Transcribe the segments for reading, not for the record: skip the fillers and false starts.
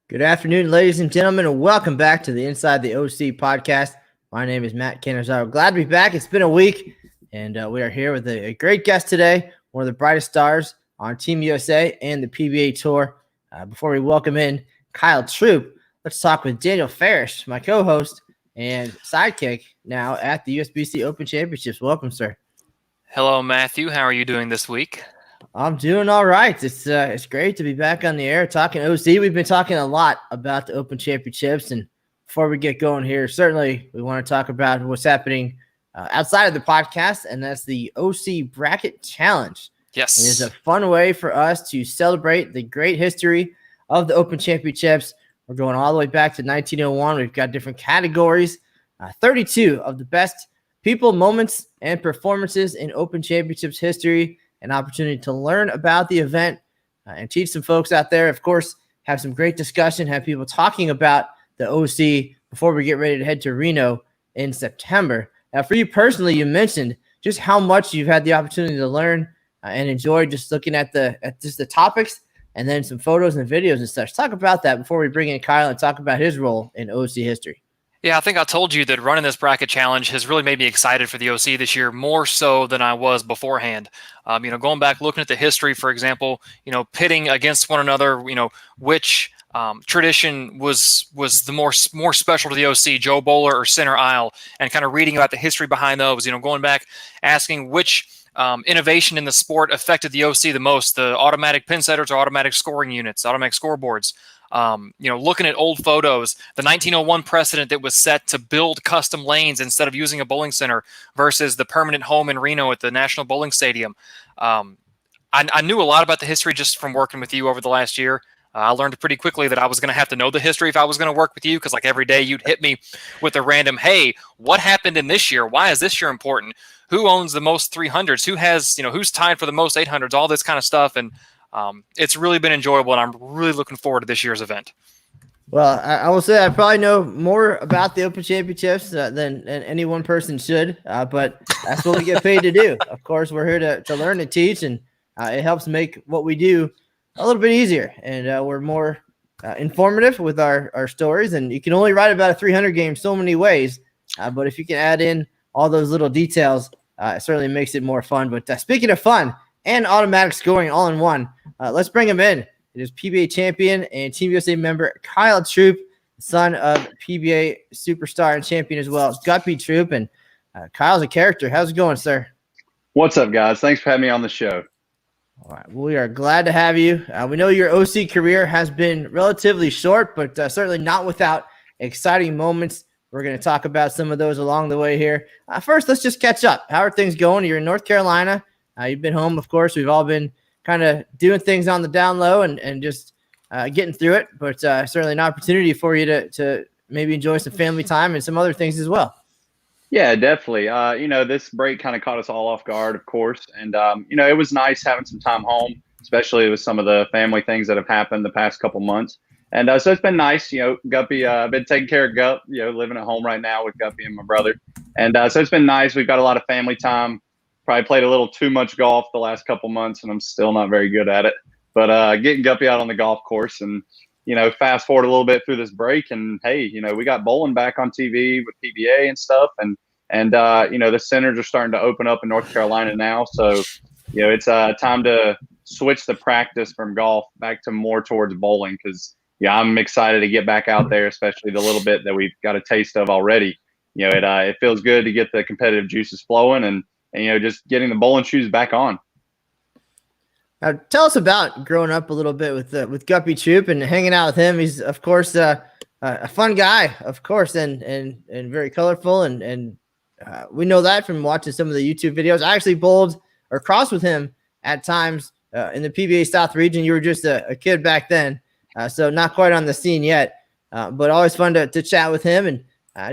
Good afternoon, ladies and gentlemen, and welcome back to the Inside the OC podcast. My name is Matt Canizaro. Glad to be back. It's been a week, and we are here with a great guest today, one of the brightest stars on Team USA and the PBA Tour. Before we welcome in Kyle Troup, let's talk with Daniel Ferris, my co-host and sidekick now at the USBC Open Championships. Welcome, sir. Hello, Matthew. How are you doing this week? I'm doing all right. It's great to be back on the air talking OC. We've been talking a lot about the Open Championships, and before we get going here, certainly we want to talk about what's happening outside of the podcast, and that's the OC Bracket Challenge. Yes. It is a fun way for us to celebrate the great history of the Open Championships. We're going all the way back to 1901. We've got different categories, 32 of the best people, moments, and performances in Open Championships history. An opportunity to learn about the event and teach some folks out there. Of course, have some great discussion, have people talking about the OC before we get ready to head to Reno in September. Now, for you personally, you mentioned just how much you've had the opportunity to learn and enjoy just looking at the topics and then some photos and videos and such. Talk about that before we bring in Kyle and talk about his role in OC history. Yeah, I think I told you that running this bracket challenge has really made me excited for the OC this year, more so than I was beforehand. Going back, looking at the history, for example, pitting against one another, which tradition was the more special to the OC, Joe Bowler or center aisle, and kind of reading about the history behind those, going back, asking which innovation in the sport affected the OC the most, the automatic pin setters or automatic scoring units, automatic scoreboards. Looking at old photos, the 1901 precedent that was set to build custom lanes instead of using a bowling center versus the permanent home in Reno at the National Bowling Stadium. I knew a lot about the history just from working with you over the last year. I learned pretty quickly that I was going to have to know the history if I was going to work with you, because like every day you'd hit me with a random, hey, what happened in this year? Why is this year important? Who owns the most 300s? Who has, who's tied for the most 800s? All this kind of stuff. And it's really been enjoyable, and I'm really looking forward to this year's event. Well, I will say I probably know more about the Open Championships than any one person should, but that's what we get paid to do. Of course, we're here to learn and teach, and it helps make what we do a little bit easier, and we're more informative with our stories. And you can only write about a 300 game so many ways, but if you can add in all those little details, it certainly makes it more fun. But speaking of fun and automatic scoring all in one, let's bring him in. It is PBA champion and Team USA member Kyle Troup, son of PBA superstar and champion as well, Guppy Troup. And Kyle's a character. How's it going, sir? What's up, guys? Thanks for having me on the show. All right. Well, we are glad to have you. We know your OC career has been relatively short, but certainly not without exciting moments. We're going to talk about some of those along the way here. First, let's just catch up. How are things going? You're in North Carolina. You've been home, of course. We've all been kind of doing things on the down low and just getting through it, but certainly an opportunity for you to maybe enjoy some family time and some other things as well. Yeah, definitely. This break kind of caught us all off guard, of course. And, it was nice having some time home, especially with some of the family things that have happened the past couple months. And so it's been nice. Guppy, I've been taking care of Gup, living at home right now with Guppy and my brother. And so it's been nice. We've got a lot of family time. Probably played a little too much golf the last couple months, and I'm still not very good at it. But getting Guppy out on the golf course and, fast forward a little bit through this break. And, hey, we got bowling back on TV with PBA and stuff. And the centers are starting to open up in North Carolina now. So, it's time to switch the practice from golf back to more towards bowling because, I'm excited to get back out there, especially the little bit that we've got a taste of already. It feels good to get the competitive juices flowing and just getting the bowling shoes back on. Now, tell us about growing up a little bit with Guppy Troup and hanging out with him. He's, of course, a fun guy, of course, and very colorful. And we know that from watching some of the YouTube videos. I actually bowled or crossed with him at times in the PBA South region. You were just a kid back then, so not quite on the scene yet, but always fun to chat with him. And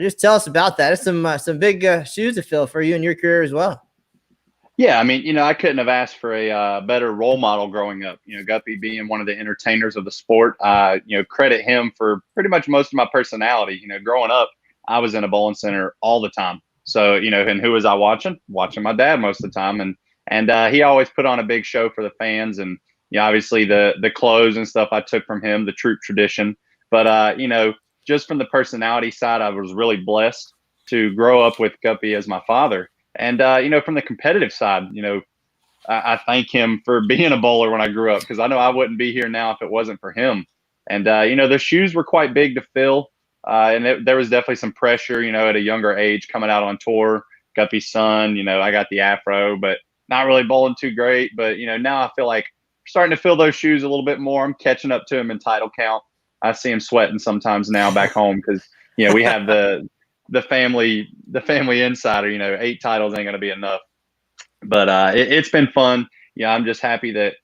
just tell us about that. It's some big shoes to fill for you in your career as well. Yeah, I mean, I couldn't have asked for a better role model growing up. Guppy being one of the entertainers of the sport, credit him for pretty much most of my personality. Growing up, I was in a bowling center all the time. So, and who was I watching? Watching my dad most of the time. And he always put on a big show for the fans. And, obviously the clothes and stuff I took from him, the troop tradition. But, just from the personality side, I was really blessed to grow up with Guppy as my father. And, from the competitive side, I thank him for being a bowler when I grew up, because I know I wouldn't be here now if it wasn't for him. And, the shoes were quite big to fill. And there was definitely some pressure, at a younger age coming out on tour. Guppy's son, I got the afro, but not really bowling too great. But, now I feel like I'm starting to fill those shoes a little bit more. I'm catching up to him in title count. I see him sweating sometimes now back home because, we have the family insider, 8 titles ain't going to be enough. But it's been fun. I'm just happy that,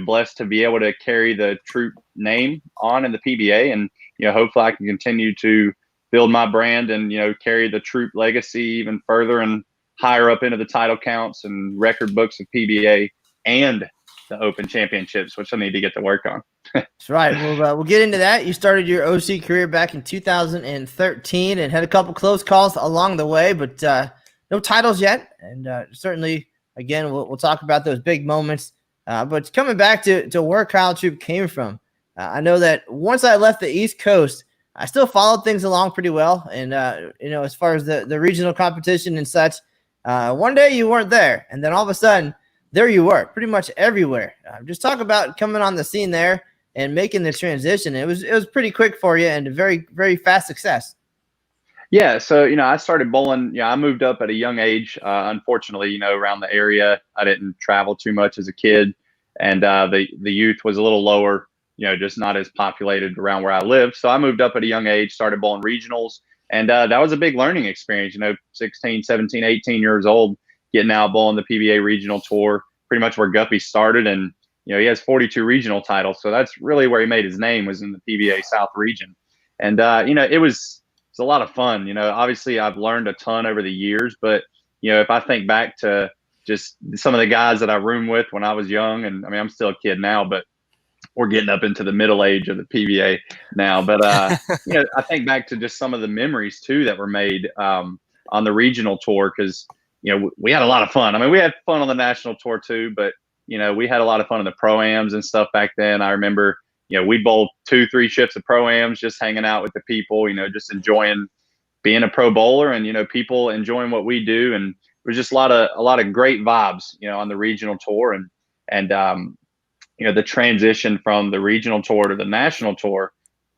blessed to be able to carry the Troup name on in the PBA. And, hopefully I can continue to build my brand and, carry the Troup legacy even further and higher up into the title counts and record books of PBA and the Open Championships, which I need to get to work on. That's right. We'll get into that. You started your OC career back in 2013 and had a couple close calls along the way, but no titles yet. And certainly, again, we'll talk about those big moments. But coming back to where Kyle Troup came from, I know that once I left the East Coast, I still followed things along pretty well. And, as far as the regional competition and such, one day you weren't there. And then all of a sudden, there you were, pretty much everywhere. Just talk about coming on the scene there and making the transition. It was pretty quick for you and a very, very fast success. Yeah. So, I started bowling. I moved up at a young age. Unfortunately, around the area, I didn't travel too much as a kid. And the youth was a little lower, just not as populated around where I lived. So I moved up at a young age, started bowling regionals. And that was a big learning experience, 16, 17, 18 years old, getting out bowling the PBA regional tour, pretty much where Guppy started. And, he has 42 regional titles. So that's really where he made his name, was in the PBA South region. And, it's a lot of fun. Obviously I've learned a ton over the years, but, if I think back to just some of the guys that I roomed with when I was young, and I mean, I'm still a kid now, but we're getting up into the middle age of the PBA now. But, I think back to just some of the memories too that were made on the regional tour, because, we had a lot of fun. I mean, we had fun on the national tour too, but, we had a lot of fun in the pro-ams and stuff back then. I remember, we bowled 2-3 shifts of pro-ams, just hanging out with the people, just enjoying being a pro bowler and, people enjoying what we do. And it was just a lot of great vibes, on the regional tour. And the transition from the regional tour to the national tour,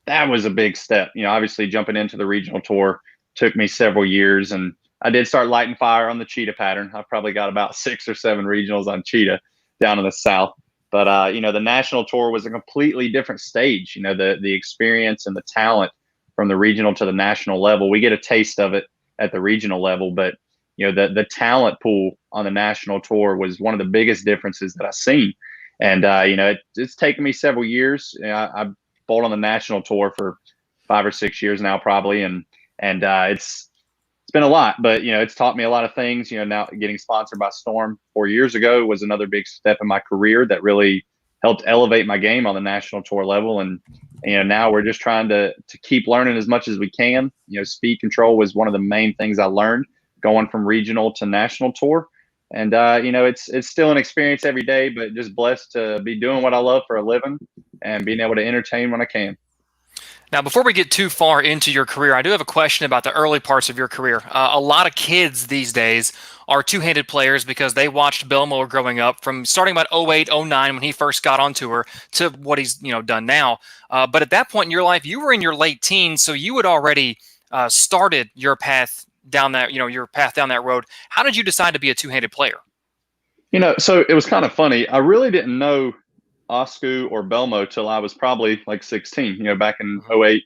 that was a big step. Obviously jumping into the regional tour took me several years, and I did start lighting fire on the cheetah pattern. I've probably got about 6 or 7 regionals on cheetah down in the South. But, the national tour was a completely different stage. The experience and the talent from the regional to the national level, we get a taste of it at the regional level. But, the talent pool on the national tour was one of the biggest differences that I've seen. And, it's taken me several years. I've bowled on the national tour for 5 or 6 years now, probably. And it's been a lot, but, it's taught me a lot of things. Now getting sponsored by Storm 4 years ago was another big step in my career that really helped elevate my game on the national tour level. And, now we're just trying to keep learning as much as we can. Speed control was one of the main things I learned going from regional to national tour. And, it's still an experience every day, but just blessed to be doing what I love for a living and being able to entertain when I can. Now, before we get too far into your career, I do have a question about the early parts of your career. A lot of kids these days are two-handed players because they watched Belmo growing up, from starting about 08, 09 when he first got on tour to what he's done now. But at that point in your life, you were in your late teens, so you had already started your path down that road. How did you decide to be a two-handed player? So it was kind of funny. I really didn't know Oscu or Belmo till I was probably like 16, back in 08,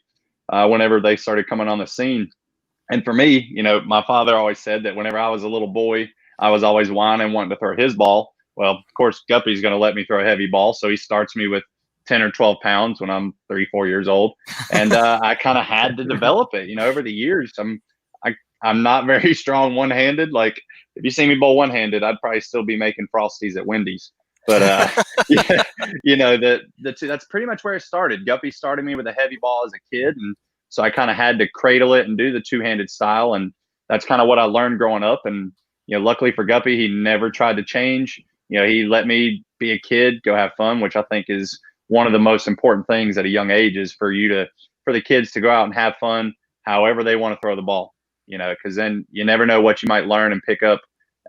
whenever they started coming on the scene. And for me, my father always said that whenever I was a little boy, I was always whining, wanting to throw his ball. Well, of course, Guppy's going to let me throw a heavy ball. So he starts me with 10 or 12 pounds when I'm 3-4 years old. And I kind of had to develop it, over the years. I'm not very strong one-handed. Like, if you see me bowl one-handed, I'd probably still be making Frosties at Wendy's. But, that's pretty much where it started. Guppy started me with a heavy ball as a kid. And so I kind of had to cradle it and do the two-handed style. And that's kind of what I learned growing up. And, luckily for Guppy, he never tried to change. He let me be a kid, go have fun, which I think is one of the most important things at a young age, is for you to for the kids to go out and have fun however they want to throw the ball, because then you never know what you might learn and pick up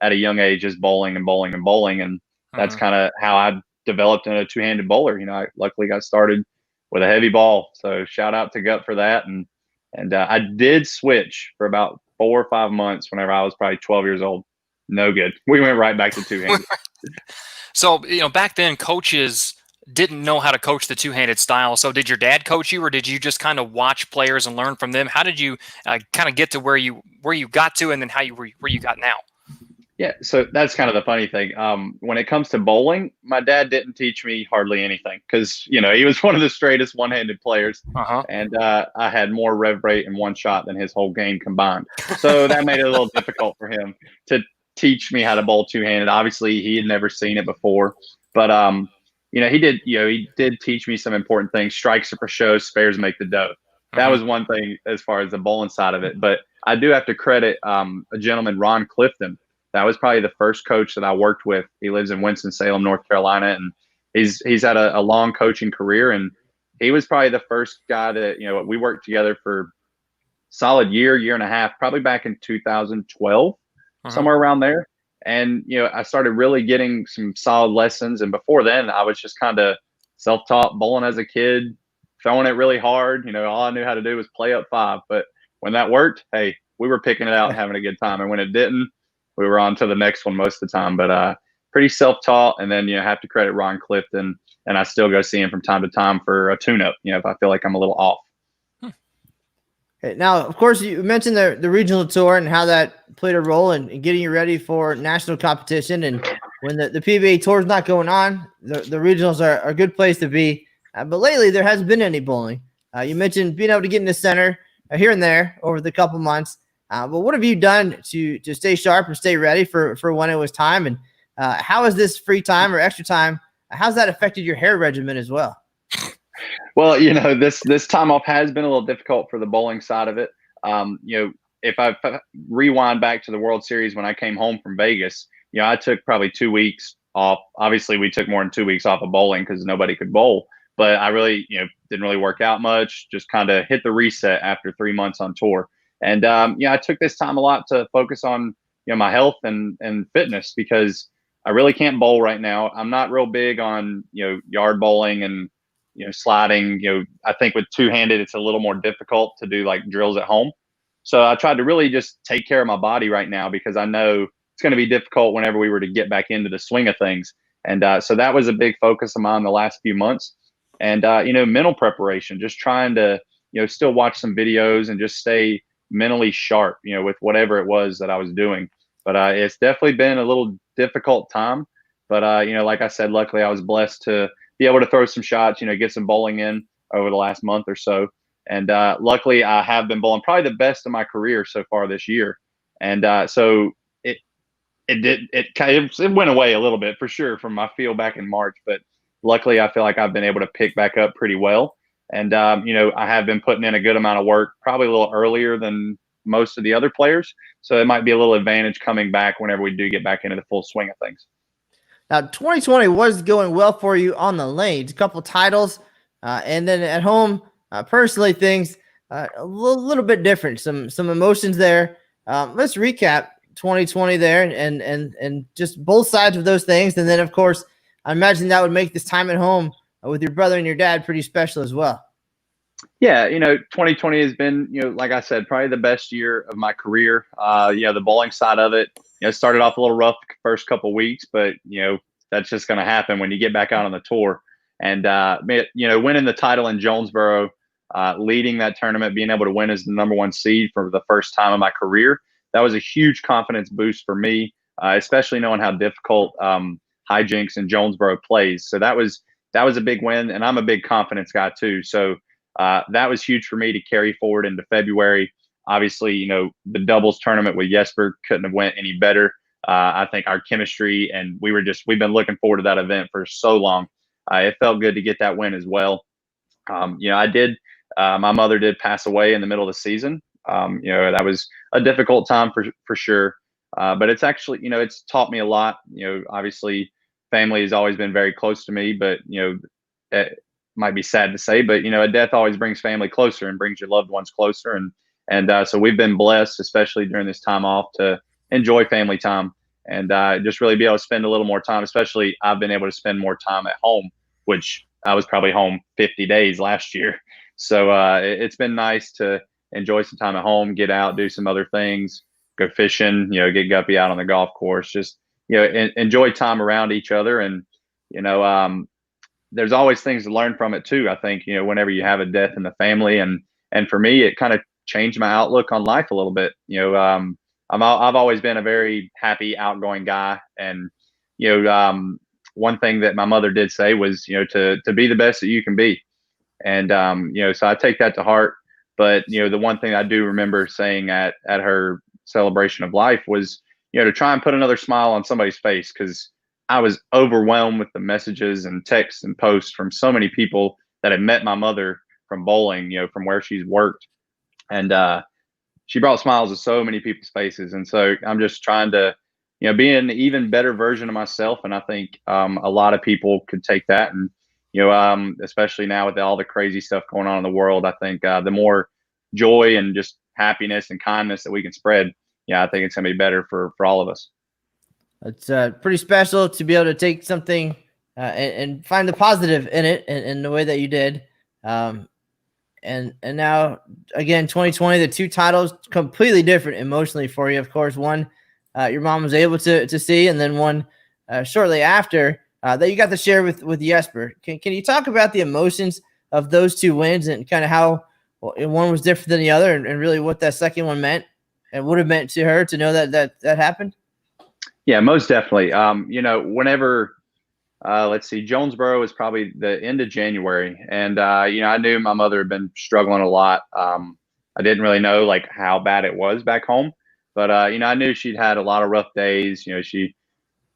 at a young age, just bowling and bowling and bowling. And that's kind of how I developed into a two-handed bowler. I luckily got started with a heavy ball. So shout out to Gut for that. And I did switch for about 4 or 5 months whenever I was probably 12 years old. No good. We went right back to two-handed. So, back then coaches didn't know how to coach the two-handed style. So did your dad coach you, or did you just kind of watch players and learn from them? How did you kind of get to where you got to, and then where you got now? Yeah, so that's kind of the funny thing. When it comes to bowling, my dad didn't teach me hardly anything because, he was one of the straightest one-handed players. And I had more rev rate in one shot than his whole game combined. So that made it a little difficult for him to teach me how to bowl two-handed. Obviously, he had never seen it before. But, he did teach me some important things. Strikes are for show, spares make the dough. That was one thing as far as the bowling side of it. But I do have to credit a gentleman, Ron Clifton. That was probably the first coach that I worked with. He lives in Winston-Salem, North Carolina, and he's had a long coaching career. And he was probably the first guy that, we worked together for solid year and a half, probably back in 2012, somewhere around there. And, I started really getting some solid lessons. And before then, I was just kind of self-taught bowling as a kid, throwing it really hard. All I knew how to do was play up 5. But when that worked, hey, we were picking it out and having a good time. And when it didn't, we were on to the next one most of the time. But pretty self-taught. And then, have to credit Ron Clifton. And I still go see him from time to time for a tune-up, if I feel like I'm a little off. Now, of course, you mentioned the regional tour and how that played a role in getting you ready for national competition. And when the PBA tour is not going on, the regionals are a good place to be. But lately, there hasn't been any bowling. You mentioned being able to get in the center here and there over the couple months. But what have you done to stay sharp and stay ready for when it was time? And how has this free time or extra time, how's that affected your hair regimen as well? Well, this time off has been a little difficult for the bowling side of it. If I rewind back to the World Series when I came home from Vegas, I took probably 2 weeks off. Obviously, we took more than 2 weeks off of bowling because nobody could bowl. But I really, didn't really work out much. Just kind of hit the reset after 3 months on tour. And I took this time a lot to focus on my health and fitness because I really can't bowl right now. I'm not real big on yard bowling and sliding. I think with two-handed it's a little more difficult to do like drills at home. So I tried to really just take care of my body right now because I know it's going to be difficult whenever we were to get back into the swing of things. And so that was a big focus of mine the last few months. And mental preparation, just trying to still watch some videos and just stay mentally sharp, with whatever it was that I was doing. But it's definitely been a little difficult time. But, like I said, luckily I was blessed to be able to throw some shots, get some bowling in over the last month or so. And luckily I have been bowling probably the best of my career so far this year. And so it went away a little bit for sure from my feel back in March. But luckily I feel like I've been able to pick back up pretty well. And, I have been putting in a good amount of work, probably a little earlier than most of the other players. So it might be a little advantage coming back whenever we do get back into the full swing of things. Now, 2020 was going well for you on the lanes, a couple titles, and then at home, personally, things a little bit different. Some emotions there. Let's recap 2020 there and just both sides of those things. And then, of course, I imagine that would make this time at home with your brother and your dad pretty special as well. Yeah, 2020 has been, like I said, probably the best year of my career. The bowling side of it, started off a little rough the first couple of weeks, but, that's just going to happen when you get back out on the tour. And, winning the title in Jonesboro, leading that tournament, being able to win as the #1 seed for the first time in my career, that was a huge confidence boost for me, especially knowing how difficult hijinks in Jonesboro plays. So that was a big win, and I'm a big confidence guy too. So that was huge for me to carry forward into February. Obviously, the doubles tournament with Jesper couldn't have went any better. I think our chemistry, and we've been looking forward to that event for so long. It felt good to get that win as well. I did. My mother did pass away in the middle of the season. That was a difficult time for sure. But it's actually, it's taught me a lot. Obviously, family has always been very close to me, but might be sad to say, but a death always brings family closer and brings your loved ones closer. And so we've been blessed, especially during this time off, to enjoy family time and just really be able to spend a little more time. Especially I've been able to spend more time at home, which I was probably home 50 days last year. So it's been nice to enjoy some time at home, get out, do some other things, go fishing, get Guppy out on the golf course, just, enjoy time around each other. And, there's always things to learn from it too. I think, whenever you have a death in the family, and for me, it kind of changed my outlook on life a little bit. I've always been a very happy, outgoing guy. And, one thing that my mother did say was, to be the best that you can be. And, so I take that to heart. But, the one thing I do remember saying at her celebration of life was, to try and put another smile on somebody's face, because I was overwhelmed with the messages and texts and posts from so many people that had met my mother from bowling, from where she's worked. And she brought smiles to so many people's faces. And so I'm just trying to, be an even better version of myself. And I think a lot of people could take that. And, especially now with all the crazy stuff going on in the world, I think the more joy and just happiness and kindness that we can spread, I think it's going to be better for all of us. It's pretty special to be able to take something and find the positive in it in the way that you did. And now, again, 2020, the two titles, completely different emotionally for you. Of course, one your mom was able to see, and then one shortly after that you got to share with Jesper. Can you talk about the emotions of those two wins and kind of how one was different than the other, and really what that second one meant and would have meant to her to know that happened? Yeah, most definitely. Whenever, let's see, Jonesboro is probably the end of January. And, I knew my mother had been struggling a lot. I didn't really know like how bad it was back home, but, I knew she'd had a lot of rough days. She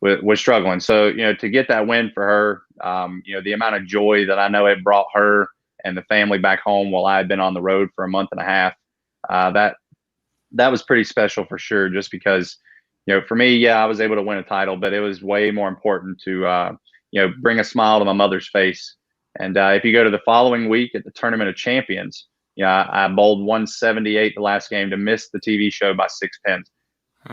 was struggling. So, to get that win for her, the amount of joy that I know it brought her and the family back home while I had been on the road for a month and a half, that was pretty special for sure, just because, for me, I was able to win a title, but it was way more important to, bring a smile to my mother's face. And if you go to the following week at the Tournament of Champions, I bowled 178 the last game to miss the TV show by 6 pins.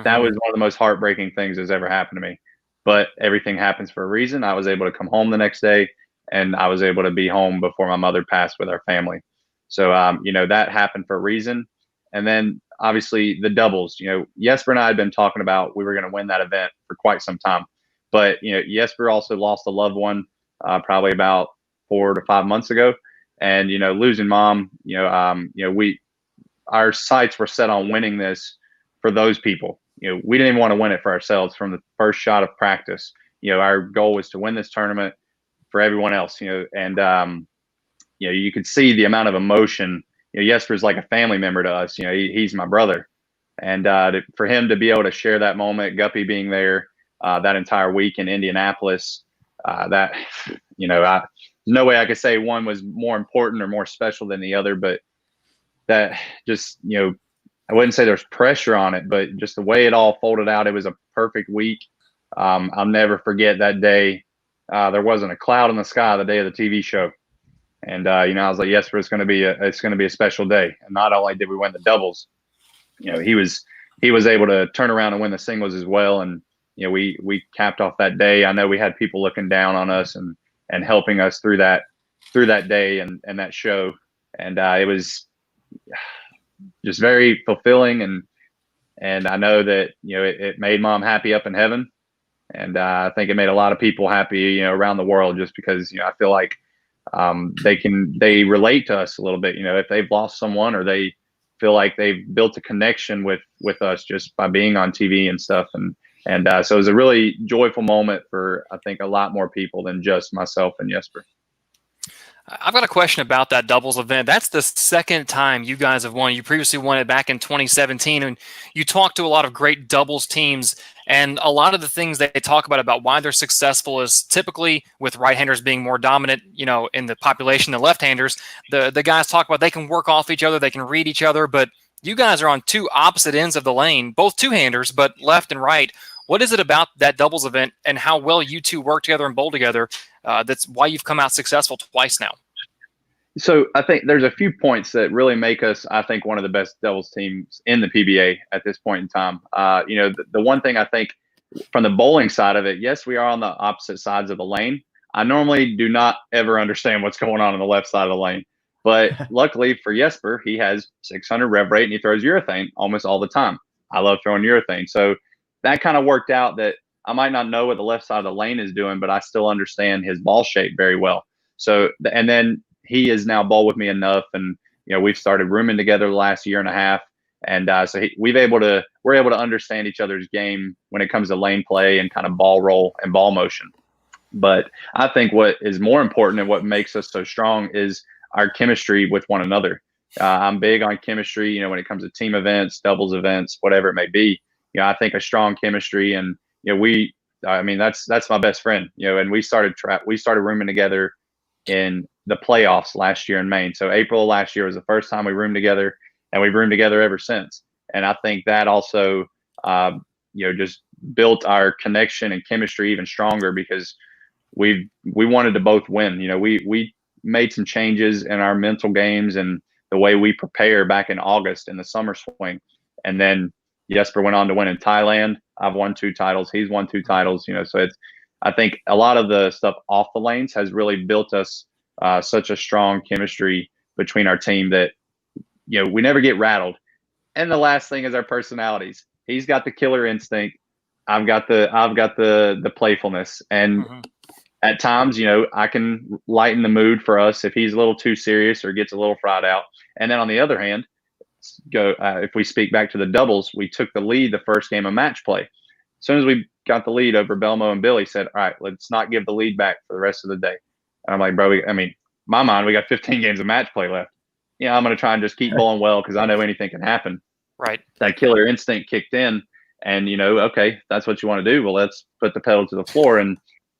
That was one of the most heartbreaking things that's ever happened to me. But everything happens for a reason. I was able to come home the next day, and I was able to be home before my mother passed with our family. So, that happened for a reason. And then obviously the doubles, Jesper and I had been talking about we were going to win that event for quite some time. But, Jesper also lost a loved one probably about 4 to 5 months ago. And, losing mom, our sights were set on winning this for those people. We didn't even want to win it for ourselves from the first shot of practice. Our goal was to win this tournament for everyone else, and, you could see the amount of emotion. Jesper's like a family member to us. He's my brother. And for him to be able to share that moment, Guppy being there that entire week in Indianapolis, there's no way I could say one was more important or more special than the other, but that just, I wouldn't say there's pressure on it, but just the way it all folded out, it was a perfect week. I'll never forget that day. There wasn't a cloud in the sky the day of the TV show. And, I was like, yes, it's going to be a special day. And not only did we win the doubles, he was able to turn around and win the singles as well. And, we capped off that day. I know we had people looking down on us and helping us through that day and that show. And, it was just very fulfilling. And I know that, it made mom happy up in heaven. And, I think it made a lot of people happy, around the world, just because, I feel like, they relate to us a little bit, if they've lost someone or they feel like they've built a connection with us just by being on TV and stuff. And so it was a really joyful moment for, I think, a lot more people than just myself and Jesper. I've got a question about that doubles event. That's the second time you guys have won. You previously won it back in 2017, and you talked to a lot of great doubles teams, and a lot of the things they talk about why they're successful is typically with right-handers being more dominant, in the population than left-handers. The guys talk about they can work off each other, they can read each other, but you guys are on two opposite ends of the lane, both two-handers, but left and right. What is it about that doubles event and how well you two work together and bowl together that's why you've come out successful twice now? So I think there's a few points that really make us, I think, one of the best doubles teams in the PBA at this point in time. The one thing I think from the bowling side of it, yes, we are on the opposite sides of the lane. I normally do not ever understand what's going on the left side of the lane. But luckily for Jesper, he has 600 rev rate and he throws urethane almost all the time. I love throwing urethane. So that kind of worked out that I might not know what the left side of the lane is doing, but I still understand his ball shape very well. So, and then he is now bowled with me enough. And, we've started rooming together the last year and a half. And so we're able to understand each other's game when it comes to lane play and kind of ball roll and ball motion. But I think what is more important and what makes us so strong is our chemistry with one another. I'm big on chemistry, when it comes to team events, doubles events, whatever it may be. I think a strong chemistry, and that's my best friend. And we started rooming together in the playoffs last year in Maine. So April of last year was the first time we roomed together, and we've roomed together ever since. And I think that also, just built our connection and chemistry even stronger because we wanted to both win. We made some changes in our mental games and the way we prepare back in August in the summer swing. And then Jesper went on to win in Thailand. I've won 2 titles. He's won 2 titles, so I think a lot of the stuff off the lanes has really built us such a strong chemistry between our team that, we never get rattled. And the last thing is our personalities. He's got the killer instinct. I've got the playfulness. And at times, I can lighten the mood for us if he's a little too serious or gets a little fried out. And then on the other hand, if we speak back to the doubles, we took the lead the first game of match play. As soon as we got the lead over Belmo and Billy, said, all right, let's not give the lead back for the rest of the day. And I'm like, bro, my mind, we got 15 games of match play left. I'm going to try and just keep bowling well because I know anything can happen. Right. That killer instinct kicked in and, okay, that's what you want to do. Well, let's put the pedal to the floor. And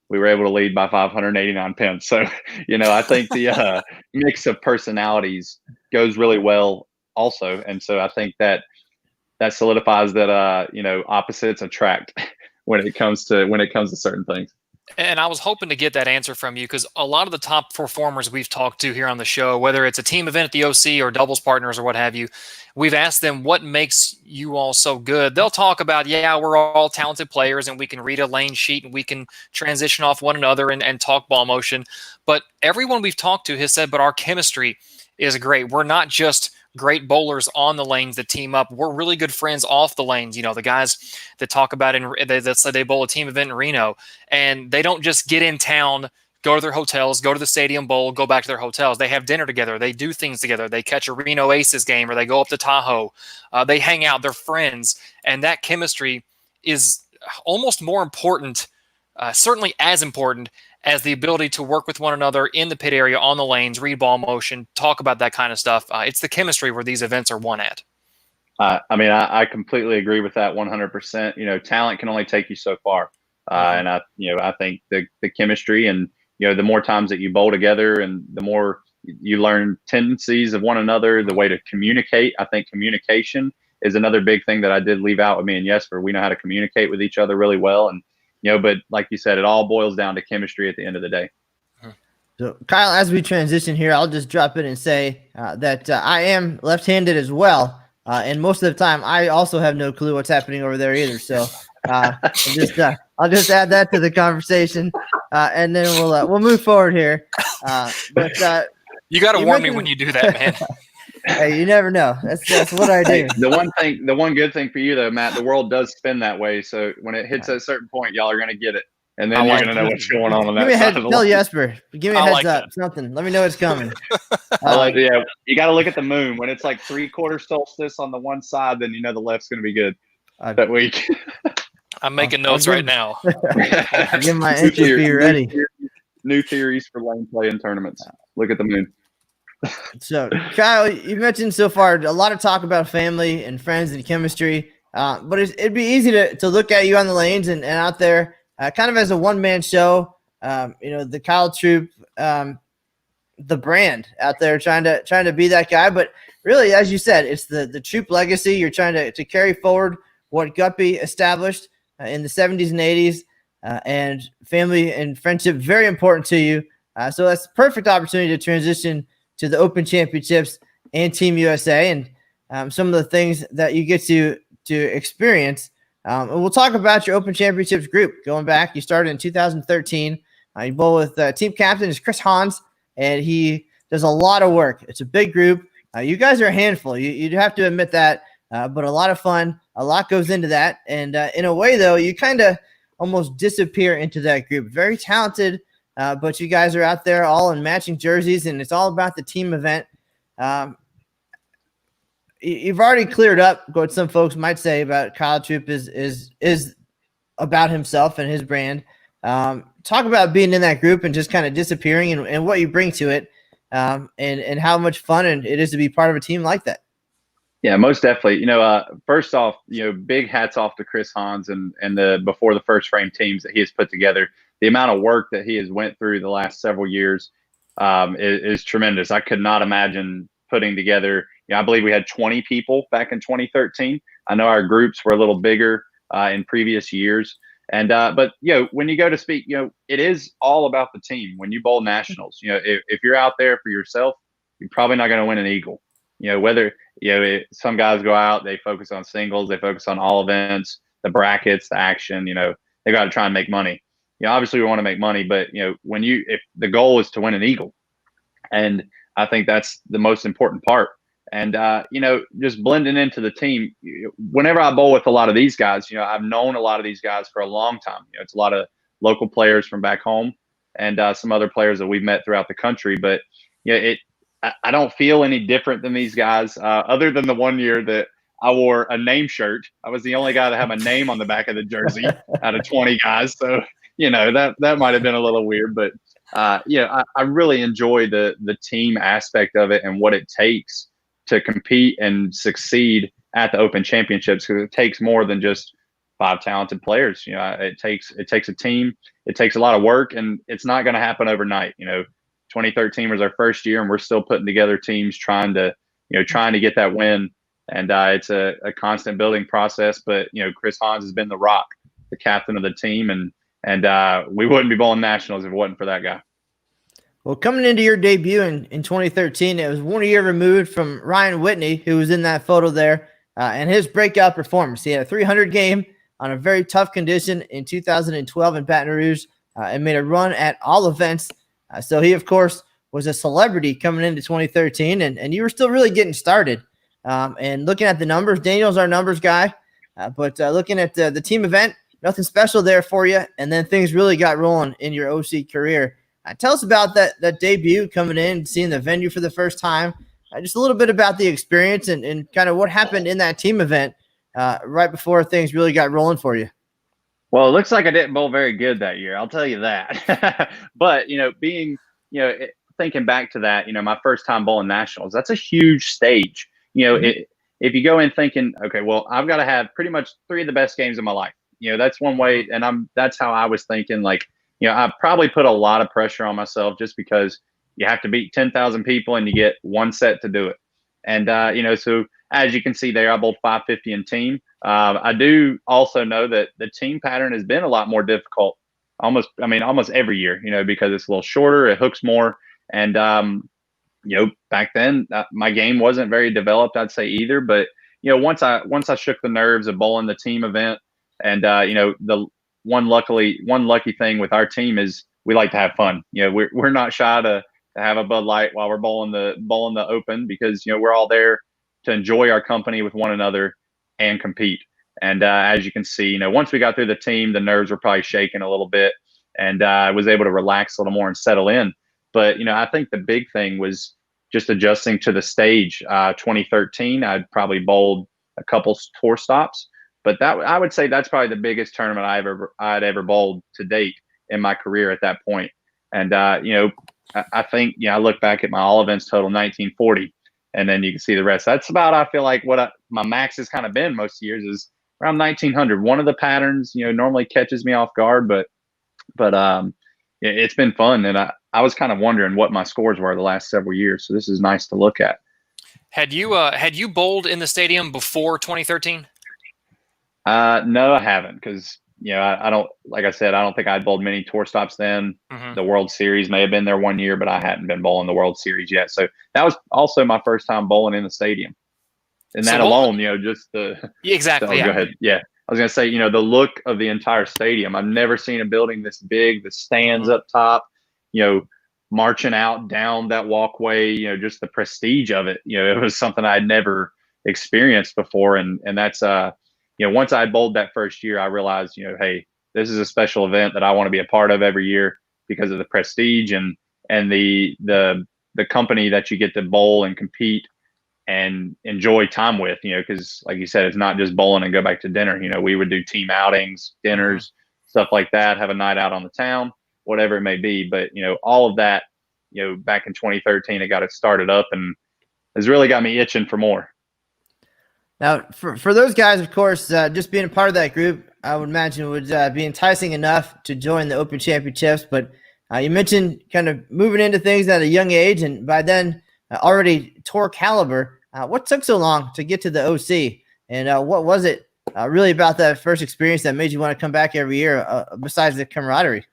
we were able to lead by 589 pence. So, I think the mix of personalities goes really well also. And so I think that solidifies that, opposites attract when it comes to certain things. And I was hoping to get that answer from you because a lot of the top performers we've talked to here on the show, whether it's a team event at the OC or doubles partners or what have you, we've asked them what makes you all so good. They'll talk about, we're all talented players and we can read a lane sheet and we can transition off one another and talk ball motion. But everyone we've talked to has said, but our chemistry is great. We're not just great bowlers on the lanes that team up. We're really good friends off the lanes. The guys that talk about that say they bowl a team event in Reno, and they don't just get in town, go to their hotels, go to the stadium bowl, go back to their hotels. They have dinner together. They do things together. They catch a Reno Aces game or they go up to Tahoe. They hang out. They're friends. And that chemistry is almost more important, certainly as important as the ability to work with one another in the pit area, on the lanes, read ball motion, talk about that kind of stuff. It's the chemistry where these events are won at. I completely agree with that 100%. Talent can only take you so far. And I think the chemistry and, the more times that you bowl together and the more you learn tendencies of one another, the way to communicate. I think communication is another big thing that I did leave out with me and Jesper. We know how to communicate with each other really well. And, but like you said, it all boils down to chemistry at the end of the day. So, Kyle, as we transition here, I'll just drop in and say that I am left-handed as well. And most of the time, I also have no clue what's happening over there either. So I'll just add that to the conversation, and then we'll move forward here. But you got to warn me when you do that, man. Hey, you never know. That's what I do. Hey, the one good thing for you though, Matt, the world does spin that way. So when it hits a certain point, y'all are gonna get it, and then you're gonna know what's going on that side of the tell line. Jesper, give me a heads up, something. Let me know it's coming. Yeah, you got to look at the moon. When it's like 3/4 solstice on the one side, then the left's gonna be good that week. I'm making notes right now. I'll get my entry fee ready. New theories for lane play in tournaments. Look at the moon. So, Kyle, you mentioned so far a lot of talk about family and friends and chemistry, but it'd be easy to look at you on the lanes and out there kind of as a one-man show, the Kyle Troup, the brand out there trying to be that guy. But really, as you said, it's the Troup legacy. You're trying to carry forward what Guppy established in the 70s and 80s, and family and friendship, very important to you. So that's a perfect opportunity to transition to the Open Championships and Team USA, and some of the things that you get to experience. And we'll talk about your Open Championships group. Going back, you started in 2013. You bowl with team captain is Chris Hans, and he does a lot of work. It's a big group. You guys are a handful. You'd have to admit that, but a lot of fun. A lot goes into that. And in a way, though, you kind of almost disappear into that group. Very talented, but you guys are out there all in matching jerseys, and it's all about the team event. You've already cleared up what some folks might say about Kyle Troup is about himself and his brand. Talk about being in that group and just kind of disappearing and what you bring to it, and how much fun it is to be part of a team like that. Yeah, most definitely. First off, big hats off to Chris Hans and the before the first frame teams that he has put together. The amount of work that he has went through the last several years is tremendous. I could not imagine putting together. I believe we had 20 people back in 2013. I know our groups were a little bigger in previous years. And but when you go to speak, it is all about the team. When you bowl nationals, if you're out there for yourself, you're probably not going to win an eagle. Whether some guys go out, they focus on singles, they focus on all events, the brackets, the action. They got to try and make money. Obviously we want to make money, but if the goal is to win an eagle, and I think that's the most important part. And, just blending into the team, whenever I bowl with a lot of these guys, I've known a lot of these guys for a long time. It's a lot of local players from back home and some other players that we've met throughout the country. But, I don't feel any different than these guys, other than the one year that I wore a name shirt. I was the only guy that had my name on the back of the jersey out of 20 guys. So, that might have been a little weird. But, I really enjoy the team aspect of it and what it takes to compete and succeed at the Open Championships, because it takes more than just 5 talented players. It takes a team. It takes a lot of work, and it's not going to happen overnight. 2013 was our first year, and we're still putting together teams trying to get that win. And it's a constant building process. But Chris Hans has been the rock, the captain of the team, and we wouldn't be bowling nationals if it wasn't for that guy. Well, coming into your debut in 2013, it was 1 year removed from Ryan Whitney, who was in that photo there, and his breakout performance. He had a 300 game on a very tough condition in 2012 in Baton Rouge, and made a run at all events. So he, of course, was a celebrity coming into 2013, and you were still really getting started. And looking at the numbers, Daniel's our numbers guy, but looking at the team event, nothing special there for you, and then things really got rolling in your OC career. Tell us about that debut, coming in, seeing the venue for the first time. Just a little bit about the experience and kind of what happened in that team event right before things really got rolling for you. Well, it looks like I didn't bowl very good that year, I'll tell you that. But, thinking back to that, my first time bowling nationals, that's a huge stage. If you go in thinking, okay, well, I've got to have pretty much 3 of the best games of my life. That's one way. And that's how I was thinking, I probably put a lot of pressure on myself just because you have to beat 10,000 people and you get one set to do it. And, so as you can see there, I bowled 550 in team. I do also know that the team pattern has been a lot more difficult almost every year, because it's a little shorter, it hooks more. And, back then my game wasn't very developed, I'd say either. But, once I shook the nerves of bowling the team event and, the one lucky thing with our team is we like to have fun. We're not shy to have a Bud Light while we're bowling the Open, because we're all there to enjoy our company with one another and compete. And as you can see, once we got through the team, the nerves were probably shaking a little bit, and I was able to relax a little more and settle in. But I think the big thing was just adjusting to the stage. 2013, I'd probably bowled a couple tour stops. But that, I would say, that's probably the biggest tournament I'd ever bowled to date in my career at that point. And I think I look back at my all events total 1940, and then you can see the rest. That's about, I feel like, what my max has kind of been most years is around 1900. One of the patterns normally catches me off guard, but it's been fun, and I was kind of wondering what my scores were the last several years. So this is nice to look at. Had you bowled in the stadium before 2013? No, I haven't, because I don't, like I said, I don't think I'd bowled many tour stops then. Mm-hmm. The World Series may have been there one year, but I hadn't been bowling the World Series yet. So that was also my first time bowling in the stadium. And So that alone, just exactly, oh, go yeah. ahead. Yeah. I was going to say, the look of the entire stadium. I've never seen a building this big, the stands up top, marching out down that walkway, just the prestige of it. It was something I'd never experienced before. And that's, once I bowled that first year, I realized, hey, this is a special event that I want to be a part of every year because of the prestige and the company that you get to bowl and compete and enjoy time with, because like you said, it's not just bowling and go back to dinner. We would do team outings, dinners, stuff like that, have a night out on the town, whatever it may be. But, all of that, back in 2013, it got it started up and has really got me itching for more. Now, for those guys, of course, just being a part of that group, I would imagine would be enticing enough to join the Open Championships. But you mentioned kind of moving into things at a young age, and by then already tour caliber. What took so long to get to the OC, and what was it really about that first experience that made you want to come back every year, besides the camaraderie?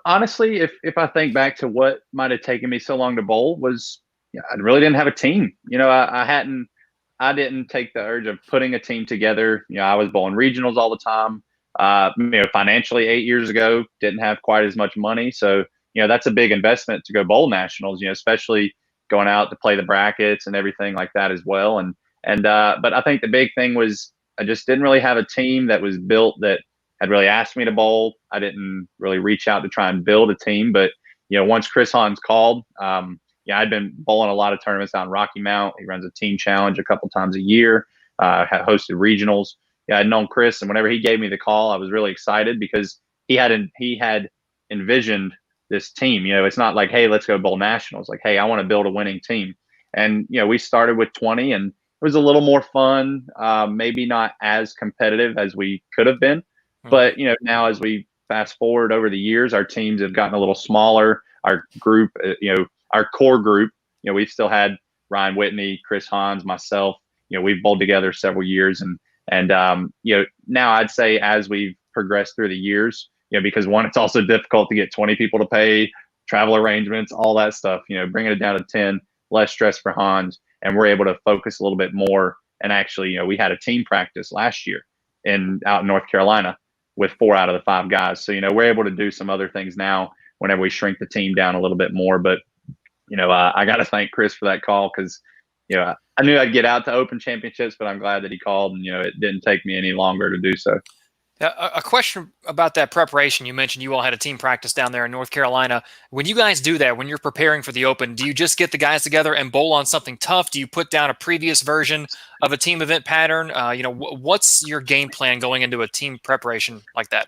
Honestly, if I think back to what might have taken me so long to bowl was, I really didn't have a team. I didn't take the urge of putting a team together. I was bowling regionals all the time. Financially 8 years ago, didn't have quite as much money. So, that's a big investment to go bowl nationals, especially going out to play the brackets and everything like that as well. But I think the big thing was I just didn't really have a team that was built that had really asked me to bowl. I didn't really reach out to try and build a team. But, once Chris Hans called, I'd been bowling a lot of tournaments out in Rocky Mount. He runs a team challenge a couple times a year, hosted regionals. I'd known Chris, and whenever he gave me the call, I was really excited because he had envisioned this team. It's not like, hey, let's go bowl nationals. Like, hey, I want to build a winning team. And, we started with 20 and it was a little more fun, maybe not as competitive as we could have been. But, now as we fast forward over the years, our teams have gotten a little smaller. Our group, our core group, we've still had Ryan Whitney, Chris Hans, myself, we've bowled together several years. And now I'd say as we've progressed through the years, because one, it's also difficult to get 20 people to pay, travel arrangements, all that stuff, bringing it down to 10, less stress for Hans. And we're able to focus a little bit more. And actually, we had a team practice last year out in North Carolina with 4 out of the 5 guys. So, we're able to do some other things now whenever we shrink the team down a little bit more. But, I got to thank Chris for that call because, I knew I'd get out to Open Championships, but I'm glad that he called and, it didn't take me any longer to do so. A question about that preparation. You mentioned you all had a team practice down there in North Carolina. When you guys do that, when you're preparing for the Open, do you just get the guys together and bowl on something tough? Do you put down a previous version of a team event pattern? What's your game plan going into a team preparation like that?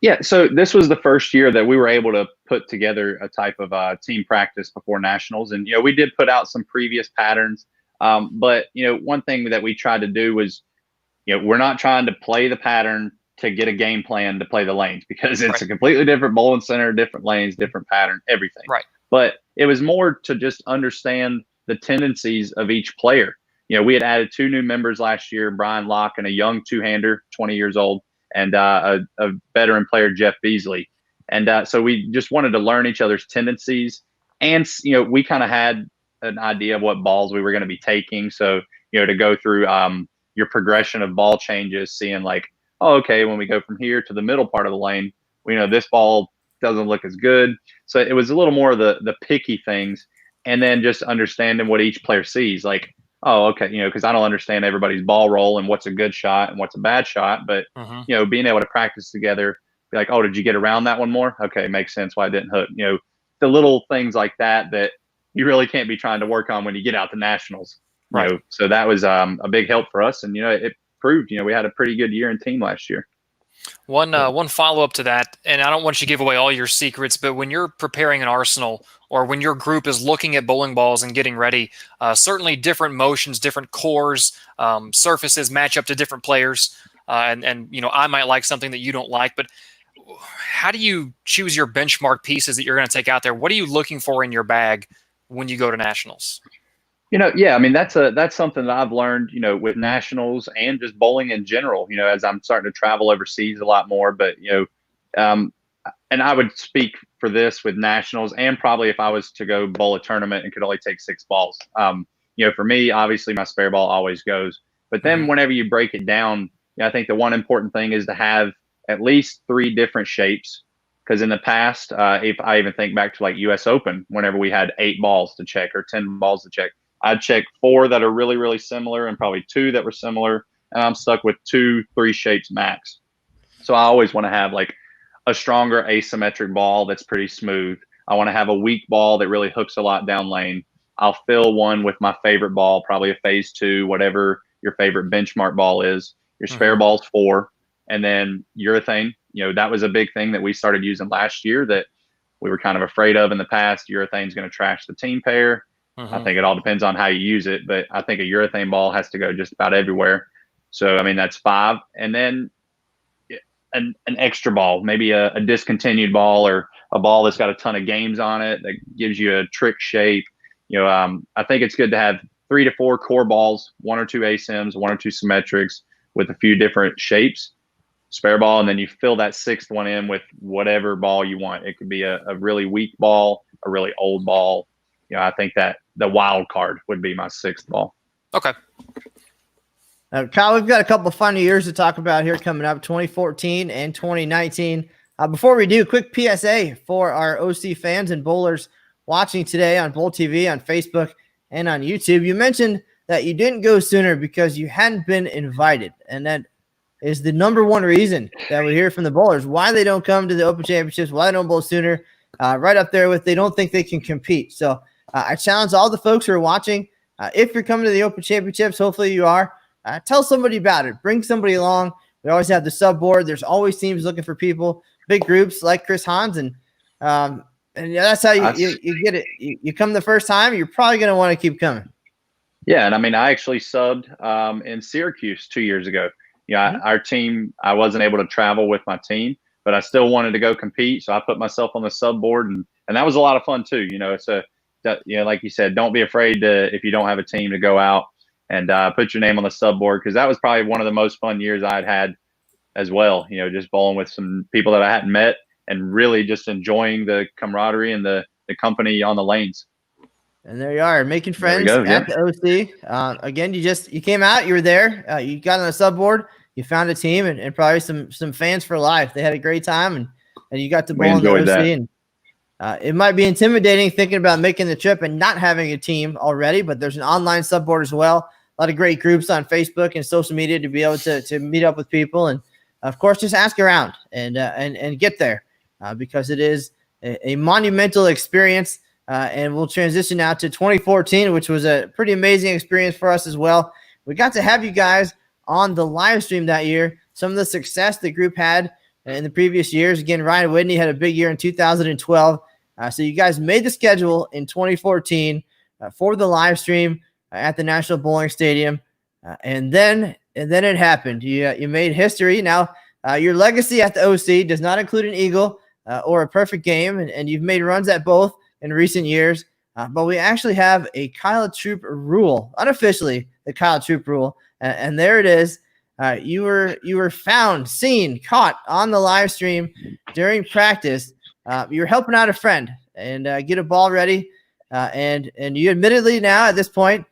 Yeah, so this was the first year that we were able to put together a type of team practice before nationals. And, we did put out some previous patterns. But, one thing that we tried to do was, we're not trying to play the pattern to get a game plan to play the lanes because it's a completely different bowling center, different lanes, different pattern, everything. Right. But it was more to just understand the tendencies of each player. We had added 2 new members last year, Brian Locke and a young two-hander, 20 years old, and a veteran player, Jeff Beasley. And so we just wanted to learn each other's tendencies. And, we kind of had an idea of what balls we were going to be taking. So, to go through your progression of ball changes, seeing like, oh, okay, when we go from here to the middle part of the lane, we know this ball doesn't look as good. So it was a little more of the picky things, and then just understanding what each player sees. Like, oh, okay, because I don't understand everybody's ball roll and what's a good shot and what's a bad shot. But, being able to practice together, be like, oh, did you get around that one more? Okay, makes sense why I didn't hook. The little things like that you really can't be trying to work on when you get out to nationals. Right. So that was a big help for us. And, it proved, we had a pretty good year in team last year. One follow-up to that, and I don't want you to give away all your secrets, but when you're preparing an arsenal or when your group is looking at bowling balls and getting ready, certainly different motions, different cores, surfaces match up to different players. And I might like something that you don't like, but how do you choose your benchmark pieces that you're going to take out there? What are you looking for in your bag when you go to nationals? Yeah, I mean that's something that I've learned, with nationals and just bowling in general, as I'm starting to travel overseas a lot more. But um, and I would speak for this with nationals, and probably if I was to go bowl a tournament and could only take 6 balls. For me, obviously my spare ball always goes. But then whenever you break it down, I think the one important thing is to have at least 3 different shapes. Because in the past, if I even think back to like U.S. Open, whenever we had 8 balls to check or 10 balls to check, I'd check 4 that are really, really similar and probably 2 that were similar. And I'm stuck with 2, 3 shapes max. So I always want to have like a stronger asymmetric ball that's pretty smooth. I want to have a weak ball that really hooks a lot down lane. I'll fill one with my favorite ball, probably a phase 2, whatever your favorite benchmark ball is. Your spare ball's 4. And then urethane, that was a big thing that we started using last year that we were kind of afraid of in the past. Urethane's going to trash the team pair. I think it all depends on how you use it, but I think a urethane ball has to go just about everywhere. So, I mean, that's 5. And then an extra ball, maybe a discontinued ball or a ball that's got a ton of games on it that gives you a trick shape. I think it's good to have 3 to 4 core balls, 1 or 2 asyms, 1 or 2 symmetrics with a few different shapes, spare ball, and then you fill that 6th one in with whatever ball you want. It could be a really weak ball, a really old ball. I think that the wild card would be my 6th ball. Okay. Kyle, we've got a couple of fun years to talk about here coming up, 2014 and 2019. Before we do, quick PSA for our OC fans and bowlers watching today on Bowl TV, on Facebook, and on YouTube. You mentioned that you didn't go sooner because you hadn't been invited, and that is the number one reason that we hear from the bowlers why they don't come to the Open Championships, why they don't bowl sooner, right up there with they don't think they can compete. So I challenge all the folks who are watching, if you're coming to the Open Championships, hopefully you are, tell somebody about it. Bring somebody along. We always have the sub board. There's always teams looking for people, big groups like Chris Hans, and that's how you get it. You come the first time, you're probably going to want to keep coming. Yeah, and I mean, I actually subbed in Syracuse 2 years ago. Our team, I wasn't able to travel with my team, but I still wanted to go compete, so I put myself on the sub board, and that was a lot of fun too. It's like you said, don't be afraid to, if you don't have a team, to go out and put your name on the sub board, because that was probably one of the most fun years I'd had as well. Just bowling with some people that I hadn't met and really just enjoying the camaraderie and the company on the lanes. And there you are, making friends at the OC. Again, you came out, you were there, you got on the sub board, you found a team, and probably some fans for life. They had a great time, and you got to bowl in the OC. That. And it might be intimidating thinking about making the trip and not having a team already, but there's an online sub board as well. A lot of great groups on Facebook and social media to be able to meet up with people, and of course, just ask around and get there because it is a monumental experience. And we'll transition now to 2014, which was a pretty amazing experience for us as well. We got to have you guys on the live stream that year. Some of the success the group had in the previous years. Again, Ryan Whitney had a big year in 2012. So you guys made the schedule in 2014 for the live stream at the National Bowling Stadium. And then it happened. You made history. Now, your legacy at the OC does not include an eagle or a perfect game, and you've made runs at both in recent years, but we actually have a Kyle Troup rule, unofficially the Kyle Troup rule, and there it is. You were found, seen, caught on the live stream during practice. You were helping out a friend and get a ball ready, and you admittedly now at this point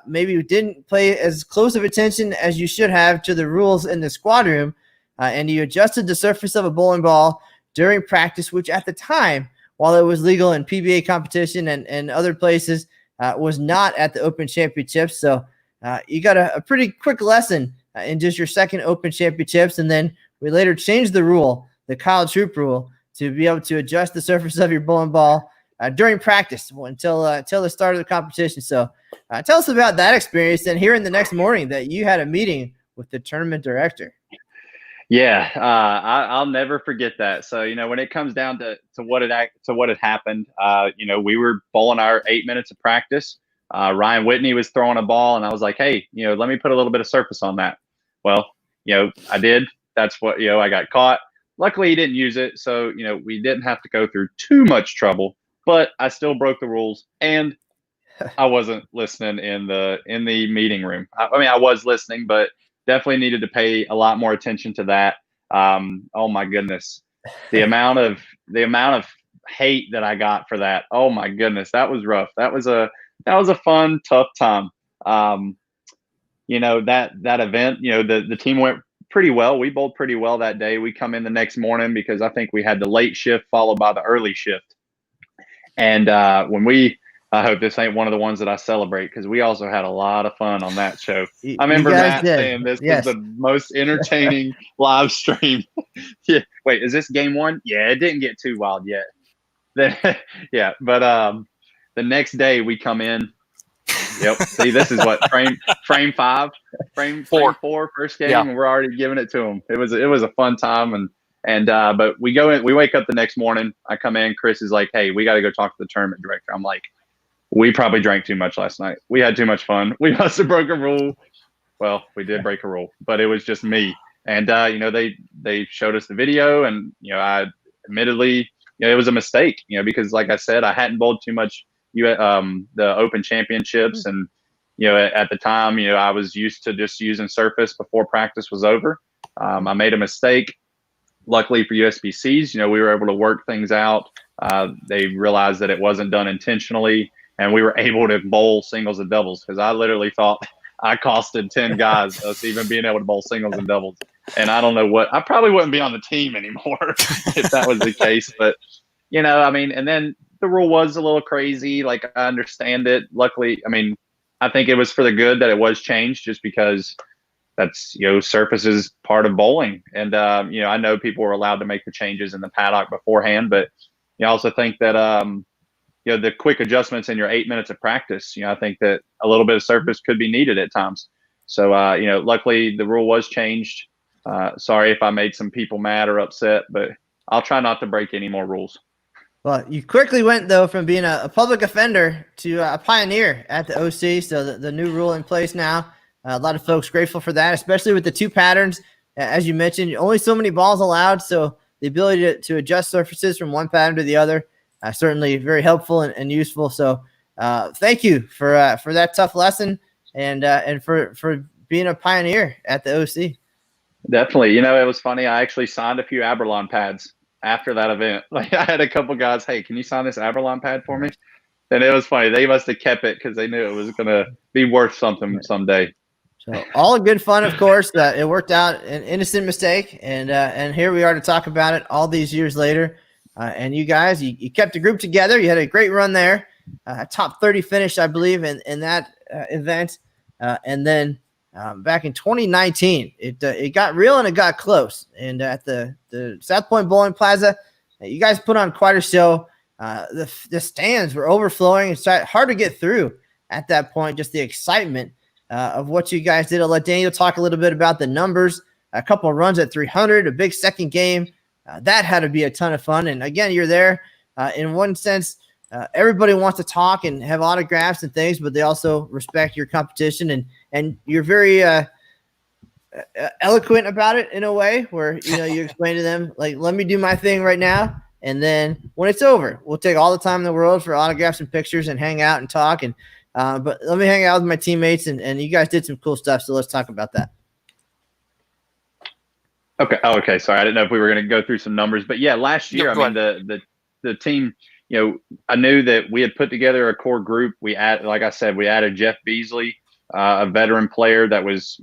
maybe you didn't pay as close of attention as you should have to the rules in the squad room, and you adjusted the surface of a bowling ball during practice, which at the time, while it was legal in PBA competition and other places, was not at the Open Championships. So you got a pretty quick lesson in just your second Open Championships. And then we later changed the rule, the Kyle Troup rule, to be able to adjust the surface of your bowling ball during practice until the start of the competition. So tell us about that experience, and hearing the next morning that you had a meeting with the tournament director. Yeah, I'll never forget that. So, when it comes down to what had happened, we were bowling our 8 minutes of practice. Ryan Whitney was throwing a ball, and I was like, hey, let me put a little bit of surface on that. Well, I did. That's what, I got caught. Luckily, he didn't use it. So, we didn't have to go through too much trouble, but I still broke the rules. And I wasn't listening in the meeting room. I mean, I was listening, but definitely needed to pay a lot more attention to that. Oh my goodness, the amount of hate that I got for that. Oh my goodness, that was rough. That was a fun, tough time. That event, the team went pretty well. We bowled pretty well that day. We come in the next morning because I think we had the late shift followed by the early shift. And I hope this ain't one of the ones that I celebrate because we also had a lot of fun on that show. I remember Matt saying this was the most entertaining live stream. Yeah. Wait, is this game one? Yeah, it didn't get too wild yet. Yeah, but the next day we come in. Yep. See, this is what frame four, first game, and we're already giving it to them. It was a fun time, but we wake up the next morning. I come in. Chris is like, "Hey, we got to go talk to the tournament director." I'm like, "We probably drank too much last night. We had too much fun. We must have broke a rule." Well, we did break a rule, but it was just me. And they showed us the video, and I admittedly, it was a mistake. Because like I said, I hadn't bowled too much. The Open Championships, and at the time, I was used to just using surface before practice was over. I made a mistake. Luckily for USBCs, we were able to work things out. They realized that it wasn't done intentionally, and we were able to bowl singles and doubles because I literally thought I costed 10 guys us even being able to bowl singles and doubles. And I don't know I probably wouldn't be on the team anymore if that was the case. But and then the rule was a little crazy. Like, I understand it. Luckily, I think it was for the good that it was changed just because that's, surface is part of bowling. And, I know people were allowed to make the changes in the paddock beforehand, but I also think that, the quick adjustments in your 8 minutes of practice, I think that a little bit of surface could be needed at times. So, luckily the rule was changed. Sorry if I made some people mad or upset, but I'll try not to break any more rules. Well, you quickly went, though, from being a public offender to a pioneer at the OC. So the new rule in place now, a lot of folks grateful for that, especially with the two patterns. As you mentioned, only so many balls allowed. So the ability to adjust surfaces from one pattern to the other, certainly very helpful and useful. So thank you for that tough lesson and for being a pioneer at the OC. Definitely. It was funny. I actually signed a few Aberlon pads after that event. Like, I had a couple guys, "Hey, can you sign this Aberlon pad for me?" And it was funny. They must have kept it because they knew it was going to be worth something someday. So all good fun, of course. It worked out, an innocent mistake, and here we are to talk about it all these years later. And you guys, you kept the group together. You had a great run there, top 30 finish, I believe, in that event. And then back in 2019, it got real and it got close. And at the South Point Bowling Plaza, you guys put on quite a show. The stands were overflowing. It's hard to get through at that point, just the excitement of what you guys did. I'll let Daniel talk a little bit about the numbers, a couple of runs at 300, a big second game. That had to be a ton of fun. And again, you're there in one sense. Everybody wants to talk and have autographs and things, but they also respect your competition, and you're very eloquent about it in a way where you explain to them, like, let me do my thing right now, and then when it's over, we'll take all the time in the world for autographs and pictures and hang out and talk. And but let me hang out with my teammates, and you guys did some cool stuff, so let's talk about that. Okay. Oh, okay. Sorry, I didn't know if we were going to go through some numbers, but yeah, last year, the team, I knew that we had put together a core group. Like I said, we added Jeff Beasley, a veteran player that was,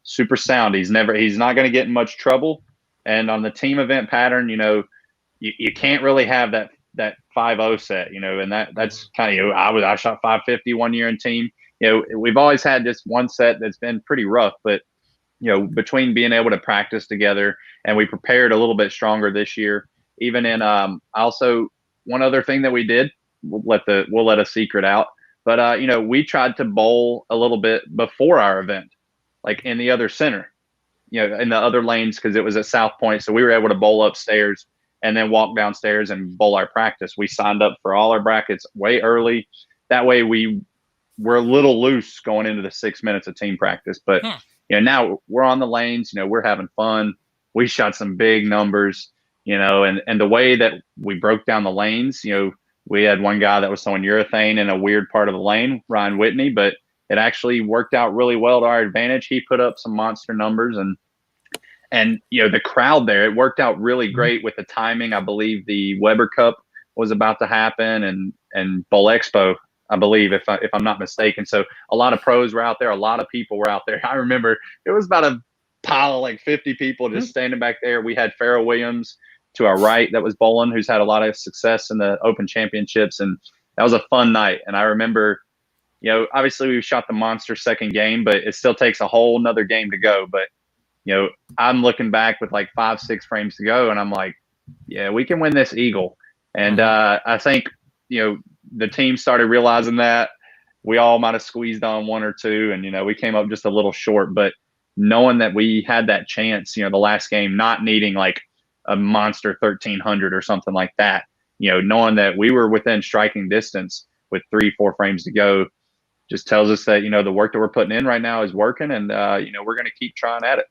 super sound. He's not going to get in much trouble. And on the team event pattern, you can't really have that 5-0 set, and that's kind of, I shot 550 one year in team. We've always had this one set that's been pretty rough, but between being able to practice together, and we prepared a little bit stronger this year. Even in also one other thing that we did, we'll let a secret out, but we tried to bowl a little bit before our event, like in the other center, in the other lanes, because it was at South Point, so we were able to bowl upstairs and then walk downstairs and bowl our practice. We signed up for all our brackets way early. That way we were a little loose going into the 6 minutes of team practice, but. Now we're on the lanes, we're having fun. We shot some big numbers, and the way that we broke down the lanes, we had one guy that was throwing urethane in a weird part of the lane, Ryan Whitney, but it actually worked out really well to our advantage. He put up some monster numbers, and the crowd there, it worked out really great with the timing. I believe the Weber Cup was about to happen, and Bowl Expo, I believe, if I'm not mistaken. So a lot of pros were out there, a lot of people were out there. I remember it was about a pile of like 50 people just standing back there. We had Pharrell Williams to our right that was bowling, who's had a lot of success in the Open Championships, and that was a fun night. And I remember, obviously we shot the monster second game, but it still takes a whole nother game to go. But I'm looking back with like 5-6 frames to go, and I'm like, yeah, we can win this eagle. And I think the team started realizing that. We all might have squeezed on one or two, and we came up just a little short. But knowing that we had that chance, the last game, not needing like a monster 1,300 or something like that, knowing that we were within striking distance with 3-4 frames to go, just tells us that the work that we're putting in right now is working, and we're going to keep trying at it.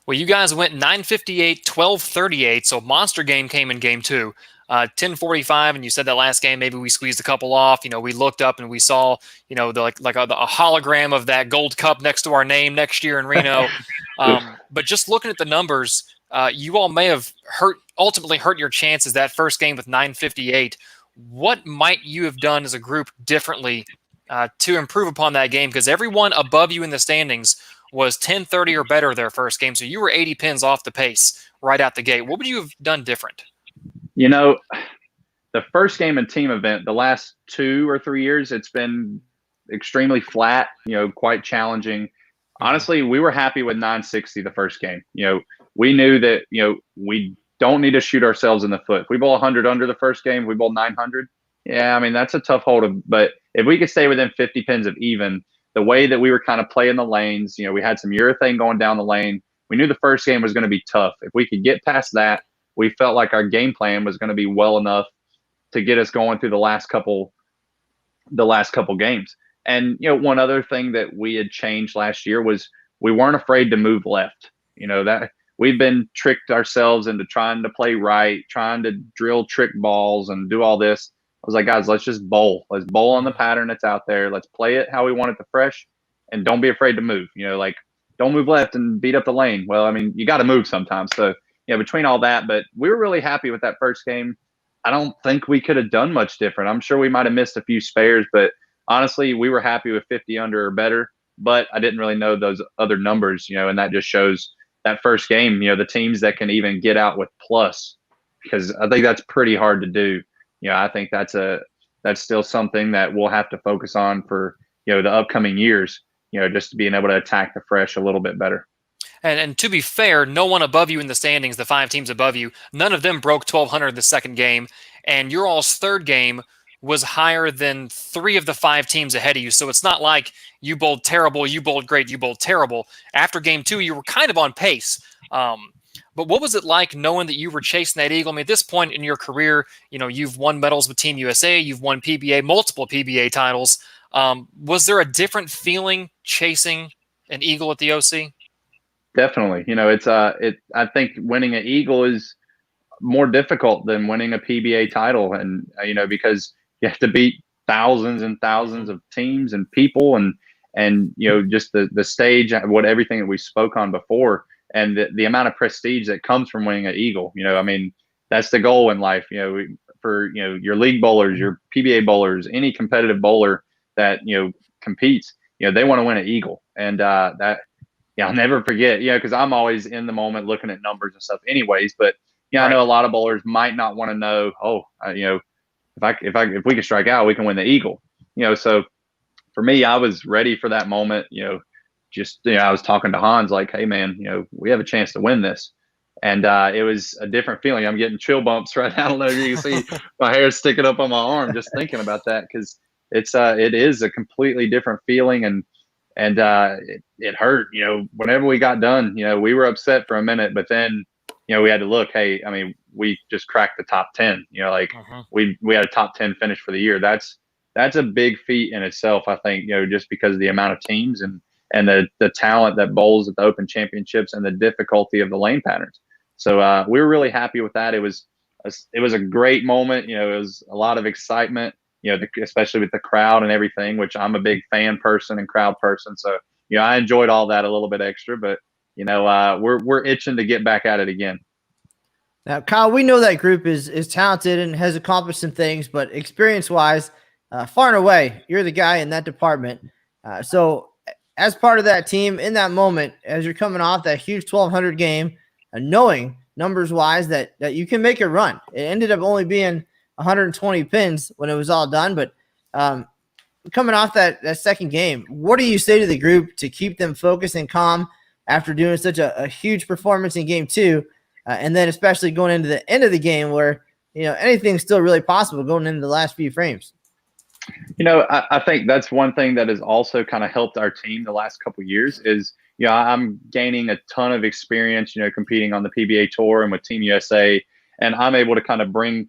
Well, you guys went 958, 1238, so monster game came in game 2. 10:45, and you said that last game maybe we squeezed a couple off. We looked up and we saw a hologram of that gold cup next to our name next year in Reno. But just looking at the numbers, you all may have ultimately hurt your chances that first game with 958. What might you have done as a group differently to improve upon that game? Because everyone above you in the standings was 1030 or better their first game, so you were 80 pins off the pace right out the gate. What would you have done different? The first game in team event, the last 2 or 3 years, it's been extremely flat, quite challenging. Honestly, we were happy with 960 the first game. We knew that, we don't need to shoot ourselves in the foot. If we bowl 100 under the first game, we bowl 900. Yeah, I mean, that's a tough hold. But if we could stay within 50 pins of even, the way that we were kind of playing the lanes, we had some urethane going down the lane. We knew the first game was going to be tough. If we could get past that, we felt like our game plan was going to be well enough to get us going through the last couple games. And one other thing that we had changed last year was we weren't afraid to move left. That we've been tricked ourselves into trying to play right, trying to drill trick balls and do all this. I was like, guys, let's just bowl. Let's bowl on the pattern that's out there. Let's play it how we want it to fresh, and don't be afraid to move. Don't move left and beat up the lane. Well, I mean, you got to move sometimes. So between all that, but we were really happy with that first game. I don't think we could have done much different. I'm sure we might have missed a few spares, but honestly, we were happy with 50 under or better. But I didn't really know those other numbers, and that just shows that first game, the teams that can even get out with plus, because I think that's pretty hard to do. I think that's still something that we'll have to focus on for, the upcoming years, just being able to attack the fresh a little bit better. And to be fair, no one above you in the standings, the 5 teams above you, none of them broke 1,200 the second game. And your all's third game was higher than 3 of the 5 teams ahead of you. So it's not like you bowled terrible, you bowled great, you bowled terrible. After game 2, you were kind of on pace. But what was it like knowing that you were chasing that eagle? I mean, at this point in your career, you've won medals with Team USA, you've won PBA, multiple PBA titles. Was there a different feeling chasing an eagle at the OC? Definitely. I think winning an eagle is more difficult than winning a PBA title. And, because you have to beat thousands and thousands of teams and people and just the stage, everything that we spoke on before, and the amount of prestige that comes from winning an eagle. I mean, that's the goal in life, for, your league bowlers, your PBA bowlers, any competitive bowler that, competes, they want to win an eagle. And, I'll never forget, because I'm always in the moment looking at numbers and stuff anyways, but right. I know a lot of bowlers might not want to know, if we can strike out, we can win the eagle, so for me, I was ready for that moment, I was talking to Hans like, hey man, we have a chance to win this. And it was a different feeling. I'm getting chill bumps right now. I don't know if you can see my hair sticking up on my arm just thinking about that, because it is a completely different feeling, and it hurt. Whenever we got done, we were upset for a minute, but then we had to look. Hey, I mean, we just cracked the top 10. We had a top 10 finish for the year. That's a big feat in itself. I think just because of the amount of teams and the talent that bowls at the Open Championships and the difficulty of the lane patterns. So we were really happy with that. It was it was a great moment. You know, it was a lot of excitement. You know, especially with the crowd and everything, which I'm a big fan person and crowd person. So, you know, I enjoyed all that a little bit extra. But you know, we're itching to get back at it again. Now, Kyle, we know that group is talented and has accomplished some things, but experience-wise, far and away, you're the guy in that department. So, as part of that team in that moment, as you're coming off that huge 1,200 game, knowing numbers-wise that you can make a run. It ended up only being 120 pins when it was all done, but coming off that second game, what do you say to the group to keep them focused and calm after doing such a huge performance in game two? And then especially going into the end of the game where, you know, anything's still really possible going into the last few frames. You know, I think that's one thing that has also kind of helped our team the last couple of years is, you know, I'm gaining a ton of experience, you know, competing on the PBA tour and with Team USA, and I'm able to kind of bring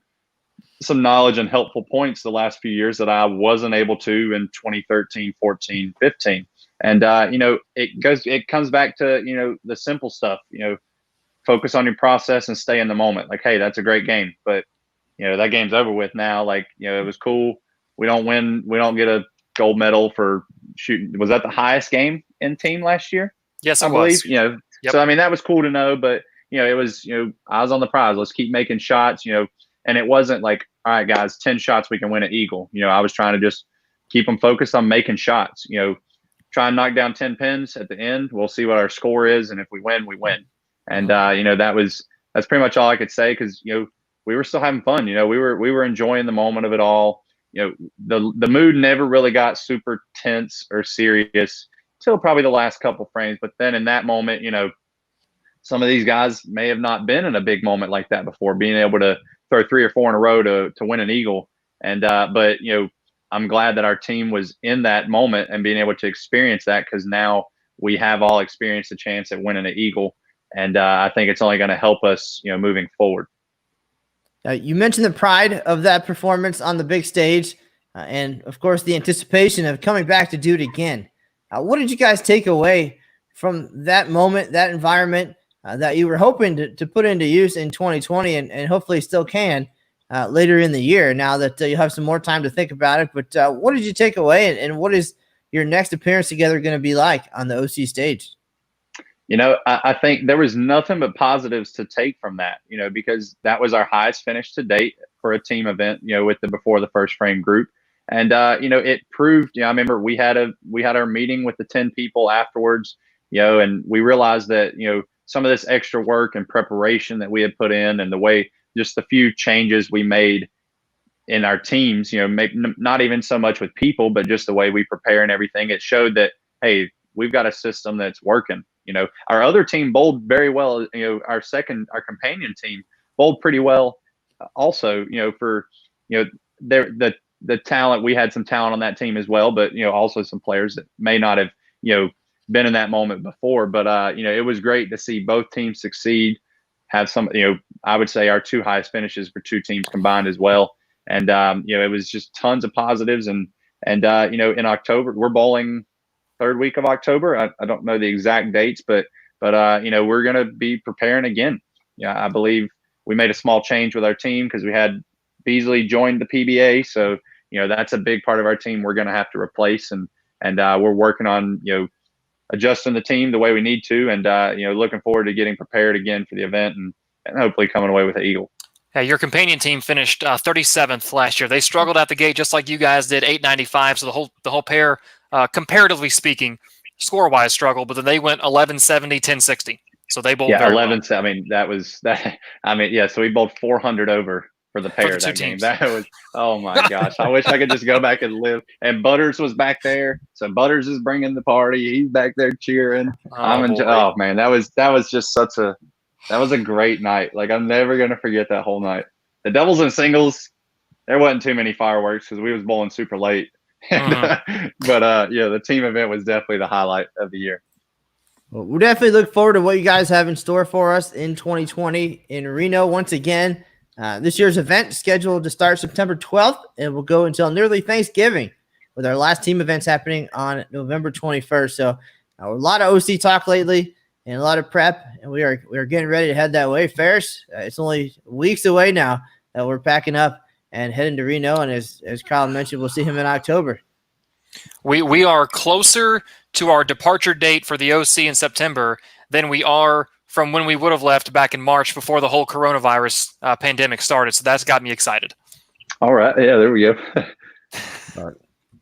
some knowledge and helpful points the last few years that I wasn't able to in 2013, 14, 15. And, you know, it comes back to, you know, the simple stuff, you know, focus on your process and stay in the moment. Like, hey, that's a great game, but you know, that game's over with now. Like, you know, it was cool. We don't win. We don't get a gold medal for shooting. Was that the highest game in team last year? Yes, I believe. You know, Yep. So I mean, that was cool to know. But you know, it was, you know, I was on the prize. Let's keep making shots. You know, and it wasn't like, all right, guys, 10 shots we can win at Eagle. You know, I was trying to just keep them focused on making shots. You know, try and knock down 10 pins at the end. We'll see what our score is, and if we win, we win. And you know, that's pretty much all I could say, because you know, we were still having fun. You know, we were enjoying the moment of it all. You know, the mood never really got super tense or serious till probably the last couple frames. But then in that moment, you know, some of these guys may have not been in a big moment like that before, being able to throw 3 or 4 in a row to win an Eagle. And but you know, I'm glad that our team was in that moment and being able to experience that, because now we have all experienced a chance at winning an Eagle. And I think it's only going to help us, you know, moving forward. You mentioned the pride of that performance on the big stage, and of course the anticipation of coming back to do it again. What did you guys take away from that moment, that environment that you were hoping to put into use in 2020 and hopefully still can later in the year, now that you have some more time to think about it? But what did you take away, and what is your next appearance together going to be like on the OC stage? You know, I think there was nothing but positives to take from that, you know, because that was our highest finish to date for a team event, you know, with the before the first frame group. And, you know, it proved, you know, I remember we had our meeting with the 10 people afterwards, you know, and we realized that, you know, some of this extra work and preparation that we had put in, and the way, just the few changes we made in our teams, you know, maybe not even so much with people, but just the way we prepare and everything, it showed that, hey, we've got a system that's working. You know, our other team bowled very well. You know, our companion team bowled pretty well also, you know, for, you know, the talent, we had some talent on that team as well, but, you know, also some players that may not have, you know, been in that moment before. But, you know, it was great to see both teams succeed, have some, you know, I would say our 2 highest finishes for 2 teams combined as well. And, you know, it was just tons of positives. And you know, in October, we're bowling 3rd week of October. I don't know the exact dates, but you know, we're going to be preparing again. Yeah, I believe we made a small change with our team because we had Beasley joined the PBA. So, you know, that's a big part of our team we're going to have to replace. And we're working on, you know, adjusting the team the way we need to. And, you know, looking forward to getting prepared again for the event and hopefully coming away with the Eagle. Yeah, your companion team finished 37th last year. They struggled out the gate just like you guys did, 895. So the whole pair, comparatively speaking, score-wise struggled, but then they went 1170, 1060. So they bowled very 11. well. I mean, that was that. I mean, yeah. So we bowled 400 over for the pair For the that two game. teams. That was, oh my gosh. I wish I could just go back and live. And Butters was back there. So Butters is bringing the party. He's back there cheering. Oh man, that was just that was a great night. Like, I'm never going to forget that whole night. The doubles and singles, there wasn't too many fireworks because we was bowling super late. But yeah, the team event was definitely the highlight of the year. Well, we definitely look forward to what you guys have in store for us in 2020 in Reno once again. This year's event scheduled to start September 12th and will go until nearly Thanksgiving, with our last team events happening on November 21st. So a lot of OC talk lately. and a lot of prep, and we are getting ready to head that way. Ferris, it's only weeks away now that we're packing up and heading to Reno, and as Kyle mentioned, we'll see him in October. We are closer to our departure date for the OC in September than we are from when we would have left back in March before the whole coronavirus pandemic started. So that's got me excited. All right. Yeah, there we go.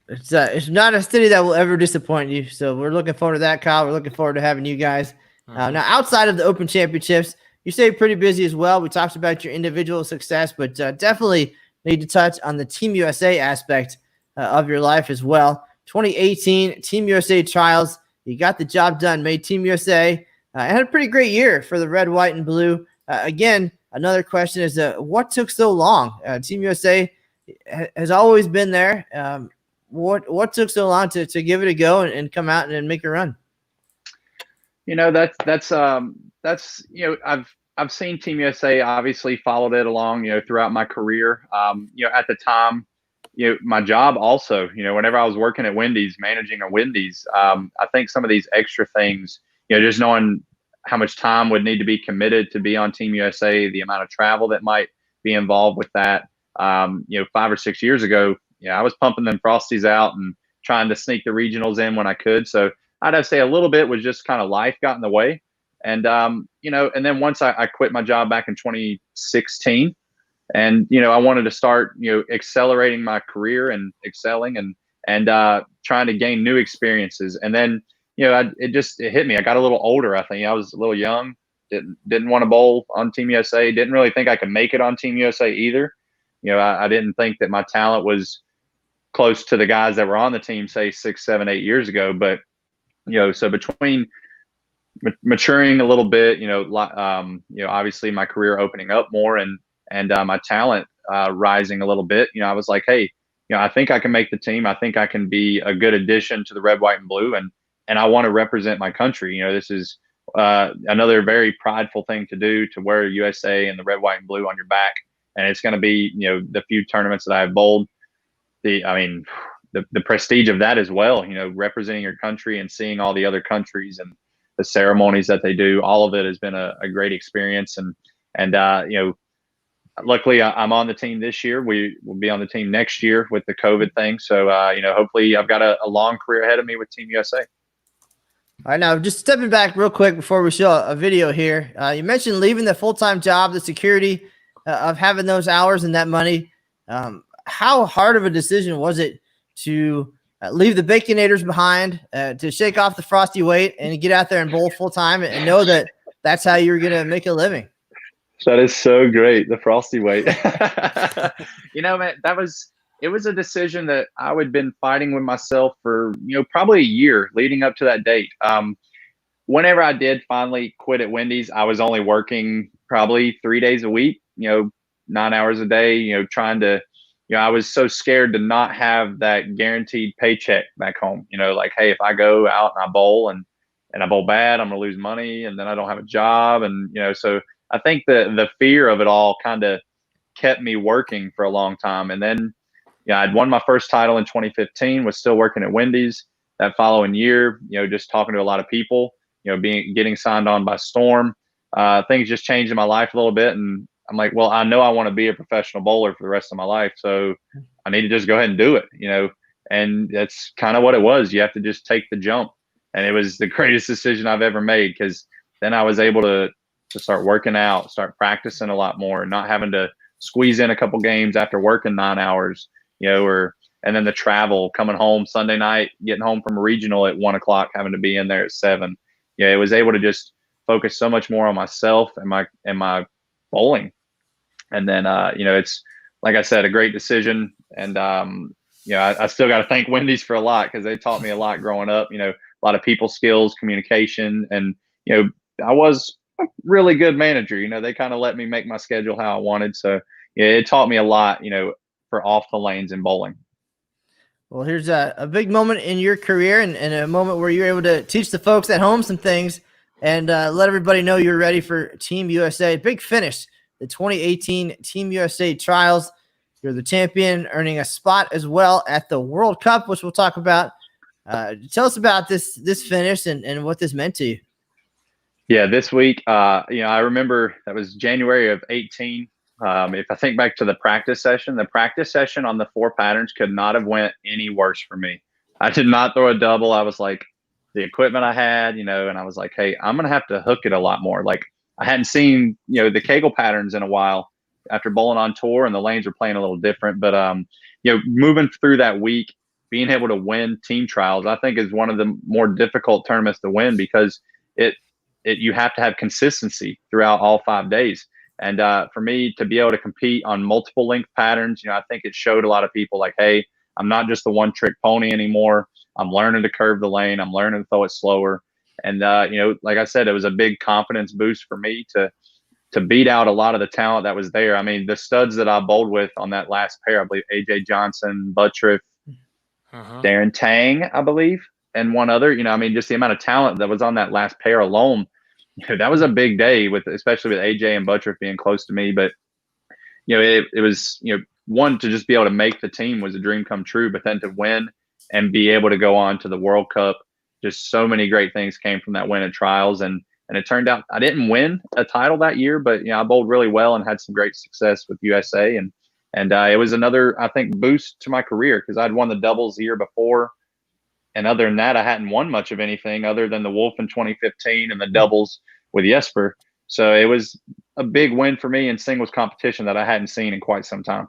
It's not a city that will ever disappoint you. So we're looking forward to that, Kyle. We're looking forward to having you guys. Now, outside of the Open Championships, you stay pretty busy as well. We talked about your individual success, but definitely need to touch on the Team USA aspect of your life as well. 2018 Team USA trials. You got the job done, made Team USA, and had a pretty great year for the red, white, and blue. Again, another question is what took so long? Team USA has always been there. What took so long to give it a go and come out and make a run? That's I've seen Team USA, obviously followed it along, throughout my career. At the time, my job also, whenever I was working at Wendy's, managing a Wendy's, I think some of these extra things, just knowing how much time would need to be committed to be on Team USA, the amount of travel that might be involved with that. 5 or 6 years ago, I was pumping them Frosties out and trying to sneak the regionals in when I could. So I'd have to say a little bit was just kind of life got in the way. And, and then once I quit my job back in 2016 and, I wanted to start, accelerating my career and excelling and trying to gain new experiences. And then, it hit me. I got a little older. I think I was a little young, didn't want to bowl on Team USA. Didn't really think I could make it on Team USA either. I didn't think that my talent was close to the guys that were on the team, say 6, 7, 8 years ago. But, so between maturing a little bit, obviously my career opening up more and my talent rising a little bit, I was like, hey, I think I can make the team. I think I can be a good addition to the red, white, and blue. And I want to represent my country. This is another very prideful thing to do, to wear USA and the red, white, and blue on your back. And it's going to be, the few tournaments that I've bowled, the prestige of that as well, representing your country and seeing all the other countries and the ceremonies that they do. All of it has been a great experience. And luckily I'm on the team this year. We will be on the team next year with the COVID thing. So, hopefully I've got a long career ahead of me with Team USA. All right, now just stepping back real quick before we show a video here. You mentioned leaving the full-time job, the security of having those hours and that money. How hard of a decision was it to leave the Baconators behind, to shake off the Frosty weight and get out there and bowl full-time and know that that's how you were going to make a living? That is so great, the Frosty weight. Man, it was a decision that I had been fighting with myself for, probably a year leading up to that date. Whenever I did finally quit at Wendy's, I was only working probably 3 days a week, 9 hours a day, trying to, I was so scared to not have that guaranteed paycheck back home, like, hey, if I go out and I bowl and I bowl bad, I'm going to lose money and then I don't have a job. And, so I think the fear of it all kind of kept me working for a long time. And then, I'd won my first title in 2015, was still working at Wendy's. That following year, just talking to a lot of people, getting signed on by Storm, things just changed in my life a little bit. And I'm like, well, I know I want to be a professional bowler for the rest of my life. So I need to just go ahead and do it, and that's kind of what it was. You have to just take the jump. And it was the greatest decision I've ever made, because then I was able to start working out, start practicing a lot more, not having to squeeze in a couple games after working 9 hours, and then the travel, coming home Sunday night, getting home from a regional at 1 o'clock, having to be in there at 7. It was able to just focus so much more on myself and my bowling. And then, it's, like I said, a great decision. And, I still got to thank Wendy's for a lot, because they taught me a lot growing up, a lot of people skills, communication. And, I was a really good manager. They kind of let me make my schedule how I wanted. So it taught me a lot, for off the lanes in bowling. Well, here's a big moment in your career and a moment where you're able to teach the folks at home some things and let everybody know you're ready for Team USA. Big finish, the 2018 Team USA trials. You're the champion, earning a spot as well at the World Cup, which we'll talk about. Tell us about this finish and what this meant to you. Yeah, this week, I remember that was January of 18. If I think back to the practice session on the 4 patterns could not have went any worse for me. I did not throw a double. I was like, the equipment I had, and I was like, hey, I'm gonna have to hook it a lot more. Like I hadn't seen, the Kegel patterns in a while after bowling on tour, and the lanes were playing a little different. But moving through that week, being able to win team trials, I think is one of the more difficult tournaments to win because it you have to have consistency throughout all 5 days. And for me to be able to compete on multiple length patterns, I think it showed a lot of people like, hey, I'm not just the one trick pony anymore. I'm learning to curve the lane. I'm learning to throw it slower. And, like I said, it was a big confidence boost for me to beat out a lot of the talent that was there. I mean, the studs that I bowled with on that last pair, I believe AJ Johnson, Buttriff, Darren Tang, I believe, and one other, just the amount of talent that was on that last pair alone, that was a big day especially with AJ and Buttriff being close to me. But, it was, one, to just be able to make the team was a dream come true, but then to win and be able to go on to the World Cup, just so many great things came from that win at trials. And it turned out I didn't win a title that year, but, I bowled really well and had some great success with USA. And it was another, I think, boost to my career because I'd won the doubles the year before. And other than that, I hadn't won much of anything other than the Wolf in 2015 and the doubles with Jesper. So it was a big win for me in singles competition that I hadn't seen in quite some time.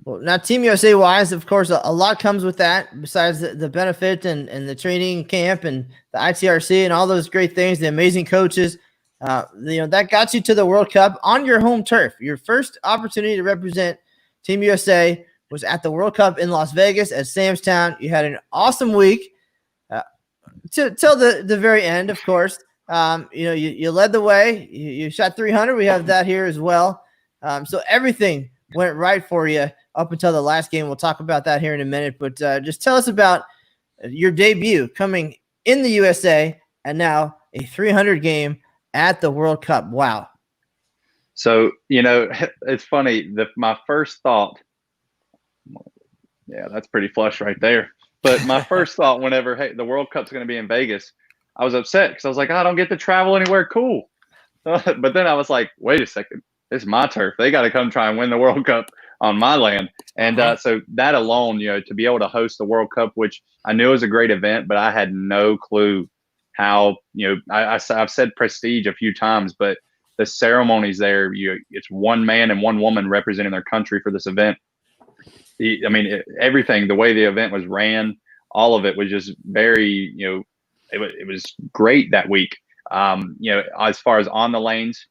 Well, now Team USA wise, of course, a lot comes with that besides the benefit and the training camp and the ITRC and all those great things, the amazing coaches. That got you to the World Cup on your home turf. Your first opportunity to represent Team USA was at the World Cup in Las Vegas at Sam's Town. You had an awesome week till the very end, of course. You led the way. You shot 300. We have that here as well. So everything went right for you up until the last game. We'll talk about that here in a minute. But just tell us about your debut coming in the USA and now a 300 game at the World Cup. Wow. So, it's funny. My first thought, yeah, that's pretty flush right there. But my first thought whenever, hey, the World Cup's going to be in Vegas, I was upset because I was like, I don't get to travel anywhere cool. But then I was like, wait a second. This is my turf. They got to come try and win the World Cup on my land. And so that alone, to be able to host the World Cup, which I knew was a great event, but I had no clue how, I've said prestige a few times, but the ceremonies there, it's one man and one woman representing their country for this event. Everything, the way the event was ran, all of it was just very, it was great that week. As far as on the lanes,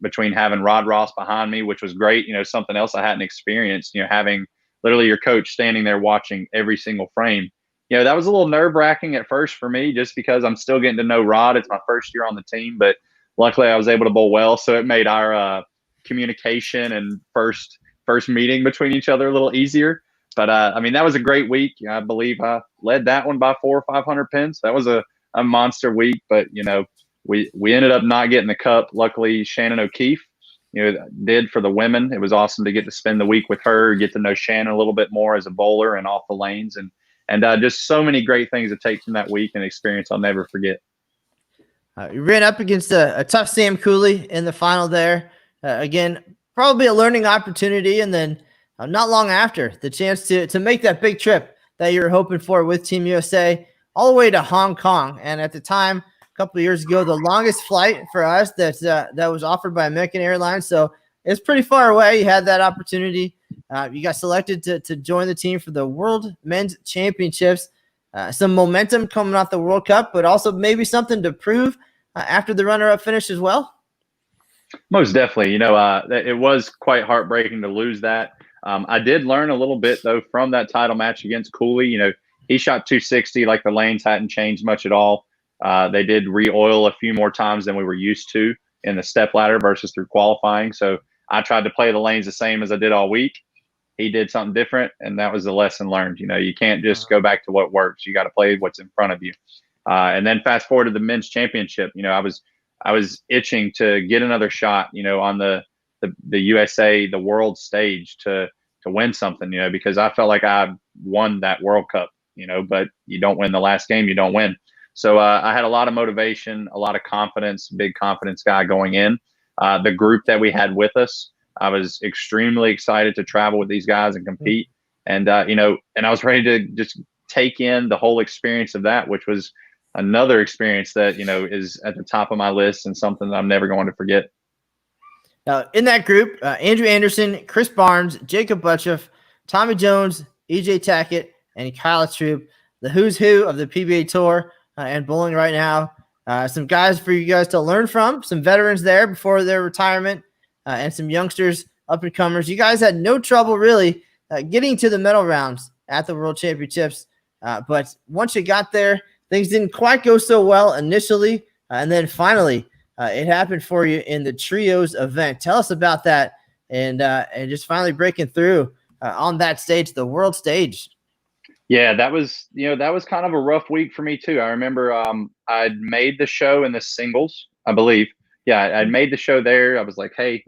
between having Rod Ross behind me, which was great, something else I hadn't experienced, having literally your coach standing there watching every single frame. That was a little nerve wracking at first for me, just because I'm still getting to know Rod. It's my first year on the team, but luckily I was able to bowl well. So it made our communication and first meeting between each other a little easier. But that was a great week. I believe I led that one by 400 or 500 pins. That was a monster week, but we ended up not getting the cup. Luckily, Shannon O'Keefe, did for the women. It was awesome to get to spend the week with her, get to know Shannon a little bit more as a bowler and off the lanes, and just so many great things to take from that week and experience I'll never forget. You ran up against a tough Sam Cooley in the final there. Again, probably a learning opportunity, and then not long after, the chance to make that big trip that you were hoping for with Team USA all the way to Hong Kong. And at the time, a couple of years ago, the longest flight for us that was offered by American Airlines. So it's pretty far away. You had that opportunity. You got selected to join the team for the World Men's Championships. Some momentum coming off the World Cup, but also maybe something to prove after the runner-up finish as well. Most definitely. It was quite heartbreaking to lose that. I did learn a little bit, though, from that title match against Cooley. He shot 260, like the lanes hadn't changed much at all. They did re-oil a few more times than we were used to in the step ladder versus through qualifying. So I tried to play the lanes the same as I did all week. He did something different, and that was the lesson learned. You can't just go back to what works. You got to play what's in front of you. And then fast forward to the men's championship. I was itching to get another shot, on the USA, the world stage to win something, because I felt like I won that World Cup, but you don't win the last game, you don't win. So I had a lot of motivation, a lot of confidence, big confidence guy going in. The group that we had with us, I was extremely excited to travel with these guys and compete. And, and I was ready to just take in the whole experience of that, which was another experience that, is at the top of my list and something that I'm never going to forget. Now, in that group, Andrew Anderson, Chris Barnes, Jacob Butchoff, Tommy Jones, EJ Tackett, and Kyle Troup, the who's who of the PBA Tour and bowling right now. Some guys for you guys to learn from, some veterans there before their retirement, and some youngsters, up-and-comers. You guys had no trouble really getting to the medal rounds at the World Championships, but once you got there, things didn't quite go so well initially, and then finally it happened for you in the trios event. Tell us about that and just finally breaking through on that stage, the world stage. Yeah, that was kind of a rough week for me too. I remember I'd made the show in the singles, I believe. Yeah, I'd made the show there. I was like, hey,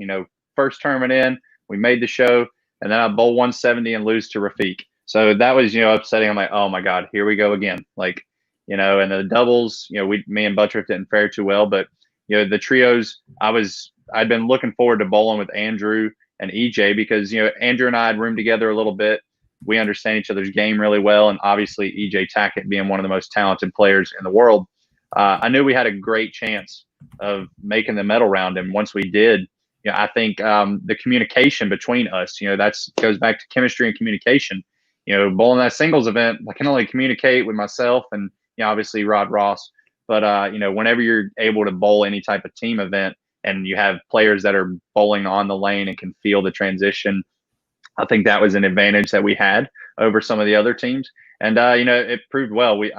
first tournament in, we made the show, and then I bowl 170 and lose to Rafiq. So that was, upsetting. I'm like, oh my God, here we go again. Like, and the doubles, me and Buttrick didn't fare too well, but the trios, I'd been looking forward to bowling with Andrew and EJ because, Andrew and I had roomed together a little bit. We understand each other's game really well. And obviously EJ Tackett being one of the most talented players in the world, I knew we had a great chance of making the medal round. And once we did, I think the communication between us, that goes back to chemistry and communication. Bowling that singles event, I can only communicate with myself and, obviously Rod Ross. But, whenever you're able to bowl any type of team event and you have players that are bowling on the lane and can feel the transition, I think that was an advantage that we had over some of the other teams. And, it proved well. We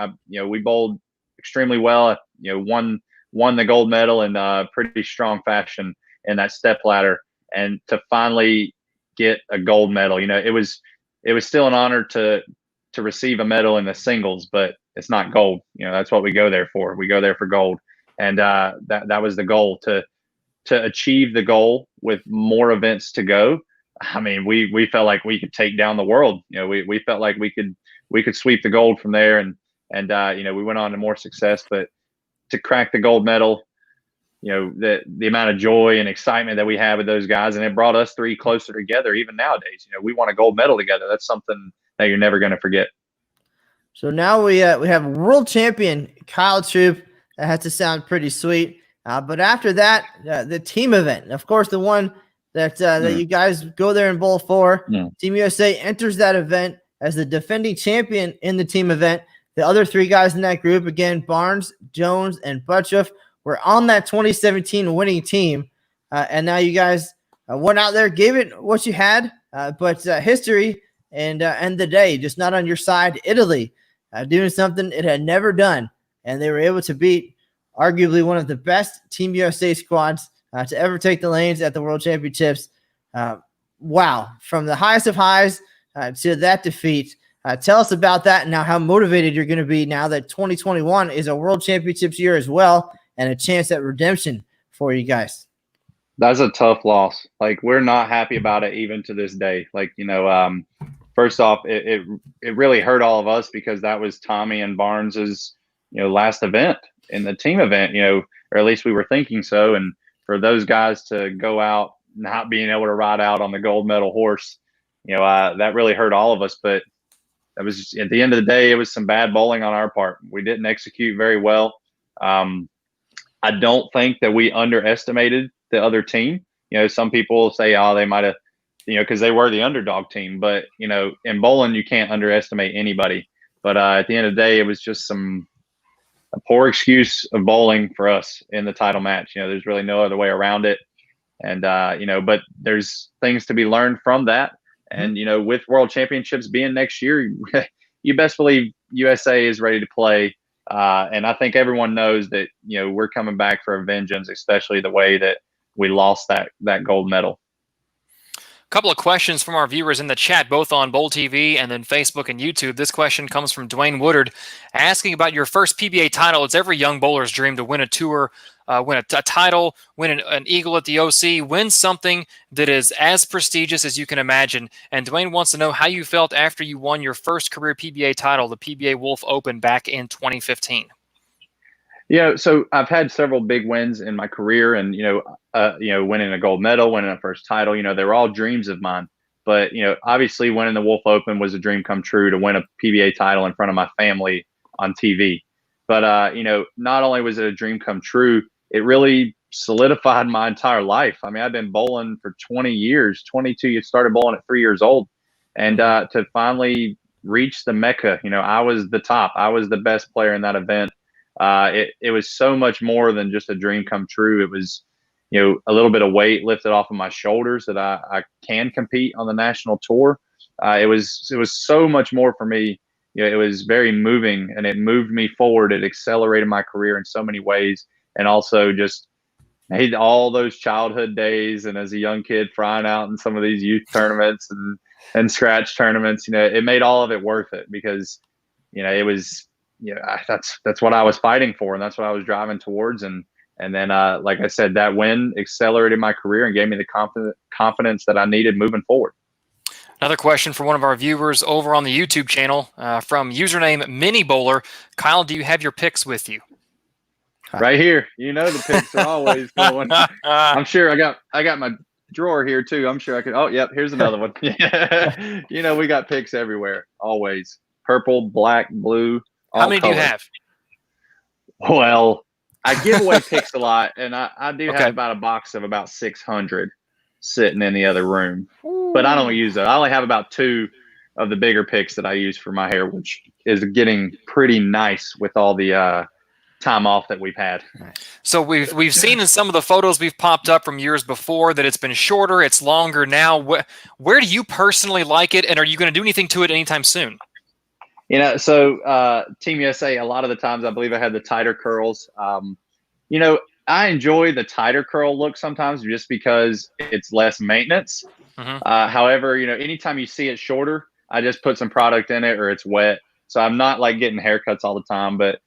bowled extremely well, won the gold medal in pretty strong fashion in that step ladder. And to finally get a gold medal, it was still an honor to receive a medal in the singles, but it's not gold. That's what we go there for. We go there for gold. And that was the goal, to achieve the goal with more events to go. I mean, we felt like we could take down the world. We felt like we could sweep the gold from there, and we went on to more success. But to crack the gold medal, the amount of joy and excitement that we have with those guys, and it brought us three closer together. Even nowadays, we won a gold medal together. That's something that you're never going to forget. So now we have world champion Kyle Troup. That has to sound pretty sweet. But after that, the team event, of course, the one that you guys go there and bowl for. Team USA enters that event as the defending champion in the team event. The other three guys in that group, again, Barnes, Jones, and Butchoff, were on that 2017 winning team. And now you guys went out there, gave it what you had, but history and the day, just not on your side. Italy doing something it had never done, and they were able to beat arguably one of the best Team USA squads to ever take the lanes at the World Championships. Wow. From the highest of highs to that defeat. Tell us about that and now how motivated you're going to be now that 2021 is a World Championships year as well and a chance at redemption for you guys. That's a tough loss. Like, we're not happy about it even to this day. Like, first off, it really hurt all of us because that was Tommy and Barnes's, last event in the team event, or at least we were thinking so. And for those guys to go out not being able to ride out on the gold medal horse, that really hurt all of us. But that was, at the end of the day, it was some bad bowling on our part. We didn't execute very well. I don't think that we underestimated the other team. Some people say, oh, they might have, because they were the underdog team. But, in bowling, you can't underestimate anybody. But at the end of the day, it was just a poor excuse of bowling for us in the title match. There's really no other way around it. And, but there's things to be learned from that. And, with World Championships being next year, you best believe USA is ready to play. And I think everyone knows that, we're coming back for a vengeance, especially the way that we lost that gold medal. A couple of questions from our viewers in the chat, both on Bowl TV and then Facebook and YouTube. This question comes from Dwayne Woodard, asking about your first PBA title. It's every young bowler's dream to win a tour, win a title, win an Eagle at the OC, win something that is as prestigious as you can imagine. And Dwayne wants to know how you felt after you won your first career PBA title, the PBA Wolf Open, back in 2015. So I've had several big wins in my career, and winning a gold medal, winning a first title. They were all dreams of mine. But obviously, winning the Wolf Open was a dream come true, to win a PBA title in front of my family on TV. But not only was it a dream come true, it really solidified my entire life. I mean, I've been bowling for 20 years, 22. You started bowling at 3 years old, and to finally reach the Mecca, I was the top. I was the best player in that event. It was so much more than just a dream come true. It was, a little bit of weight lifted off of my shoulders that I can compete on the national tour. It was so much more for me. It was very moving, and it moved me forward. It accelerated my career in so many ways, and also just made all those childhood days and as a young kid frying out in some of these youth tournaments and scratch tournaments, it made all of it worth it, because, it was, that's what I was fighting for, and that's what I was driving towards. And then, like I said, that win accelerated my career and gave me the confidence that I needed moving forward. Another question from one of our viewers over on the YouTube channel, from username Mini Bowler. Kyle, do you have your picks with you? Right here. The picks are always going. I'm sure I got my drawer here too. I'm sure I could. Oh, yep. Here's another one. We got picks everywhere. Always purple, black, blue. How many do you have? Well, I give away picks a lot, and I do have about a box of about 600 sitting in the other room, but I don't use those. I only have about 2 of the bigger picks that I use for my hair, which is getting pretty nice with all the time off that we've had. So we've seen in some of the photos we've popped up from years before that it's been shorter, it's longer now. Where do you personally like it, and are you going to do anything to it anytime soon? So Team USA, a lot of the times I believe I had the tighter curls. I enjoy the tighter curl look sometimes just because it's less maintenance. However, anytime you see it shorter, I just put some product in it, or it's wet. So I'm not like getting haircuts all the time, but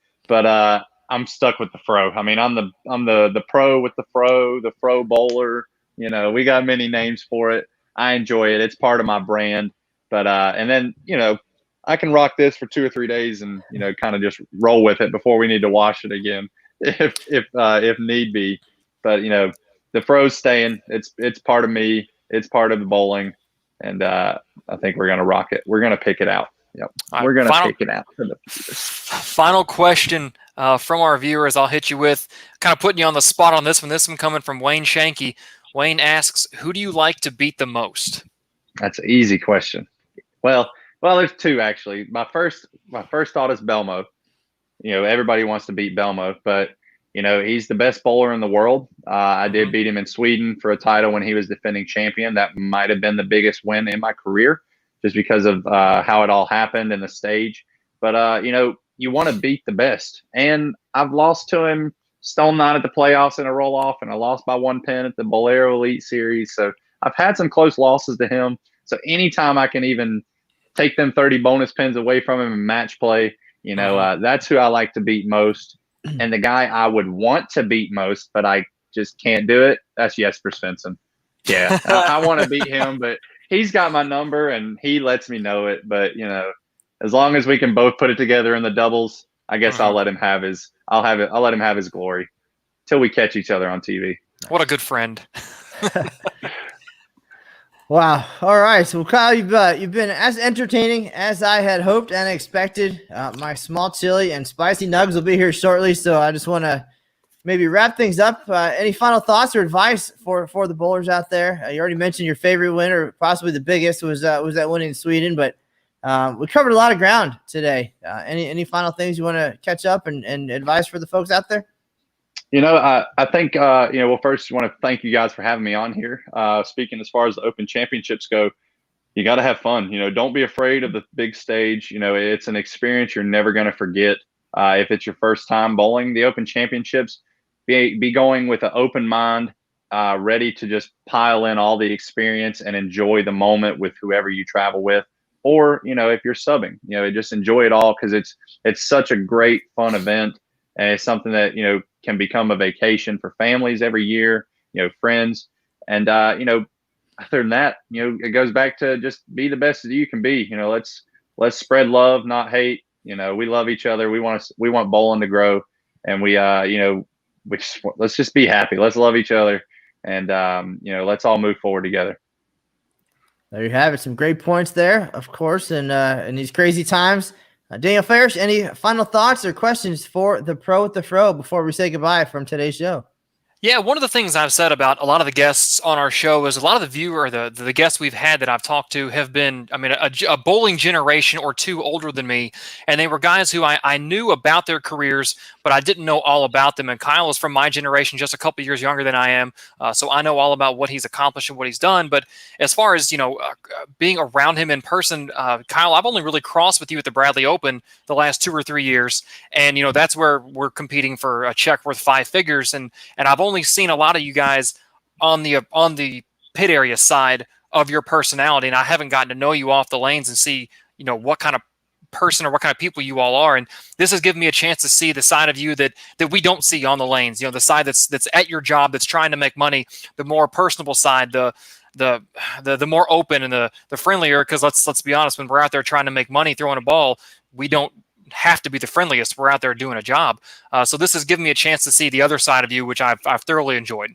I'm stuck with the fro. I mean, I'm the pro with the fro bowler. We got many names for it. I enjoy it. It's part of my brand. But and then I can rock this for 2 or 3 days and kind of just roll with it before we need to wash it again if need be. But the fro's staying. It's part of me. It's part of the bowling, and I think we're gonna rock it. We're gonna pick it out. Yep, we're gonna pick it out. Final question from our viewers. I'll hit you with, kind of putting you on the spot on this one. This one coming from Wayne Shanky. Wayne asks, "Who do you like to beat the most?" That's an easy question. Well, there's 2 actually. My first thought is Belmo. Everybody wants to beat Belmo, but he's the best bowler in the world. I did beat him in Sweden for a title when he was defending champion. That might have been the biggest win in my career, just because of how it all happened in the stage. But you want to beat the best, and I've lost to him Stone 9 at the playoffs in a roll off, and I lost by 1 pin at the Bolero Elite Series. So I've had some close losses to him. So anytime I can even take them 30 bonus pins away from him in match play, that's who I like to beat most. And the guy I would want to beat most, but I just can't do it, that's Jesper Svensson. Yeah, I want to beat him, but he's got my number and he lets me know it. But as long as we can both put it together in the doubles, I guess I'll let him have his. I'll let him have his glory till we catch each other on TV. What a good friend. Wow. All right. So, Kyle, you've been as entertaining as I had hoped and expected. My small chili and spicy nugs will be here shortly, so I just want to maybe wrap things up. Any final thoughts or advice for the bowlers out there? You already mentioned your favorite win, or possibly the biggest, was that win in Sweden, but we covered a lot of ground today. Any final things you want to catch up and advice for the folks out there? I think, well, first I want to thank you guys for having me on here. Speaking as far as the Open Championships go, you got to have fun. Don't be afraid of the big stage. It's an experience you're never going to forget. If it's your first time bowling the Open Championships, be going with an open mind, ready to just pile in all the experience and enjoy the moment with whoever you travel with. Or, if you're subbing, just enjoy it all, because it's such a great, fun event. And it's something that, can become a vacation for families every year, friends. And, other than that, it goes back to just be the best that you can be. Let's spread love, not hate. We love each other. We want bowling to grow. and we let's just be happy. Let's love each other, and let's all move forward together. There you have it. Some great points there, of course, and in these crazy times. Daniel Ferris, any final thoughts or questions for the Pro with the Fro before we say goodbye from today's show? Yeah, one of the things I've said about a lot of the guests on our show is a lot of the viewer, the guests we've had that I've talked to have been, a bowling generation or two older than me, and they were guys who I knew about their careers, but I didn't know all about them. And Kyle is from my generation, just a couple years younger than I am, so I know all about what he's accomplished and what he's done. But as far as being around him in person, Kyle, I've only really crossed with you at the Bradley Open the last 2 or 3 years, and that's where we're competing for a check worth 5 figures, and I've only seen a lot of you guys on the pit area side of your personality, and I haven't gotten to know you off the lanes and see what kind of person or what kind of people you all are. And this has given me a chance to see the side of you that we don't see on the lanes. The side that's at your job, that's trying to make money, the more personable side, the more open and the friendlier. Because let's be honest, when we're out there trying to make money throwing a ball, we don't have to be the friendliest. We're out there doing a job. So this has given me a chance to see the other side of you, which I've thoroughly enjoyed.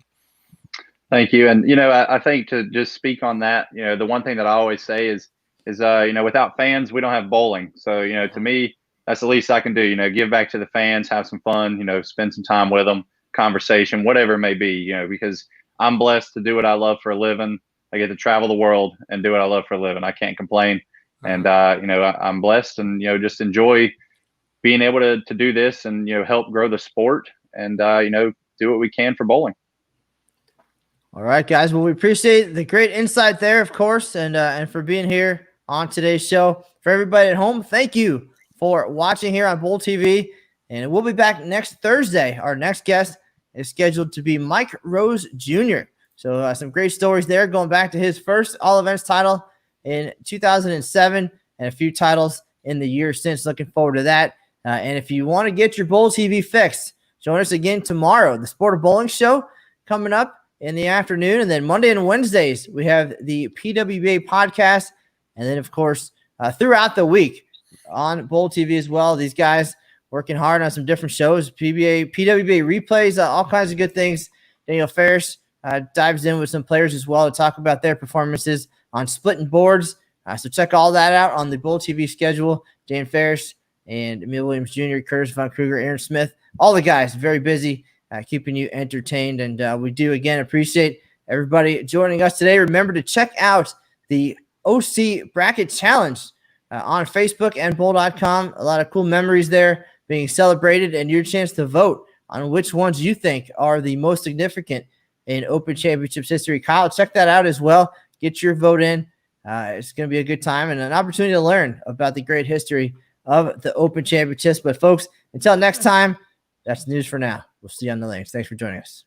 Thank you. And, I think to just speak on that, the one thing that I always say is without fans, we don't have bowling. So, to me, that's the least I can do, give back to the fans, have some fun, spend some time with them, conversation, whatever it may be, because I'm blessed to do what I love for a living. I get to travel the world and do what I love for a living. I can't complain. And, I'm blessed and, just enjoy being able to do this and, help grow the sport and, do what we can for bowling. All right, guys. Well, we appreciate the great insight there, of course, and for being here on today's show. For everybody at home, thank you for watching here on Bowl TV. And we'll be back next Thursday. Our next guest is scheduled to be Mike Rose Jr. So some great stories there, going back to his first All Events title in 2007 and a few titles in the years since. Looking forward to that. And if you want to get your Bowl TV fix, join us again tomorrow. The Sport of Bowling Show coming up in the afternoon. And then Monday and Wednesdays, we have the PWBA podcast. And then, of course, throughout the week on Bowl TV as well. These guys working hard on some different shows, PWBA replays, all kinds of good things. Daniel Ferris dives in with some players as well to talk about their performances on splitting boards. So check all that out on the Bowl TV schedule. Dan Ferris and Emil Williams Jr., Curtis Von Kruger, Aaron Smith, all the guys very busy, keeping you entertained. And we do, again, appreciate everybody joining us today. Remember to check out the OC Bracket Challenge on Facebook and Bowl.com. A lot of cool memories there being celebrated, and your chance to vote on which ones you think are the most significant in Open Championships history. Kyle, check that out as well. Get your vote in. It's going to be a good time and an opportunity to learn about the great history of the Open Championships. But, folks, until next time, that's news for now. We'll see you on the lanes. Thanks for joining us.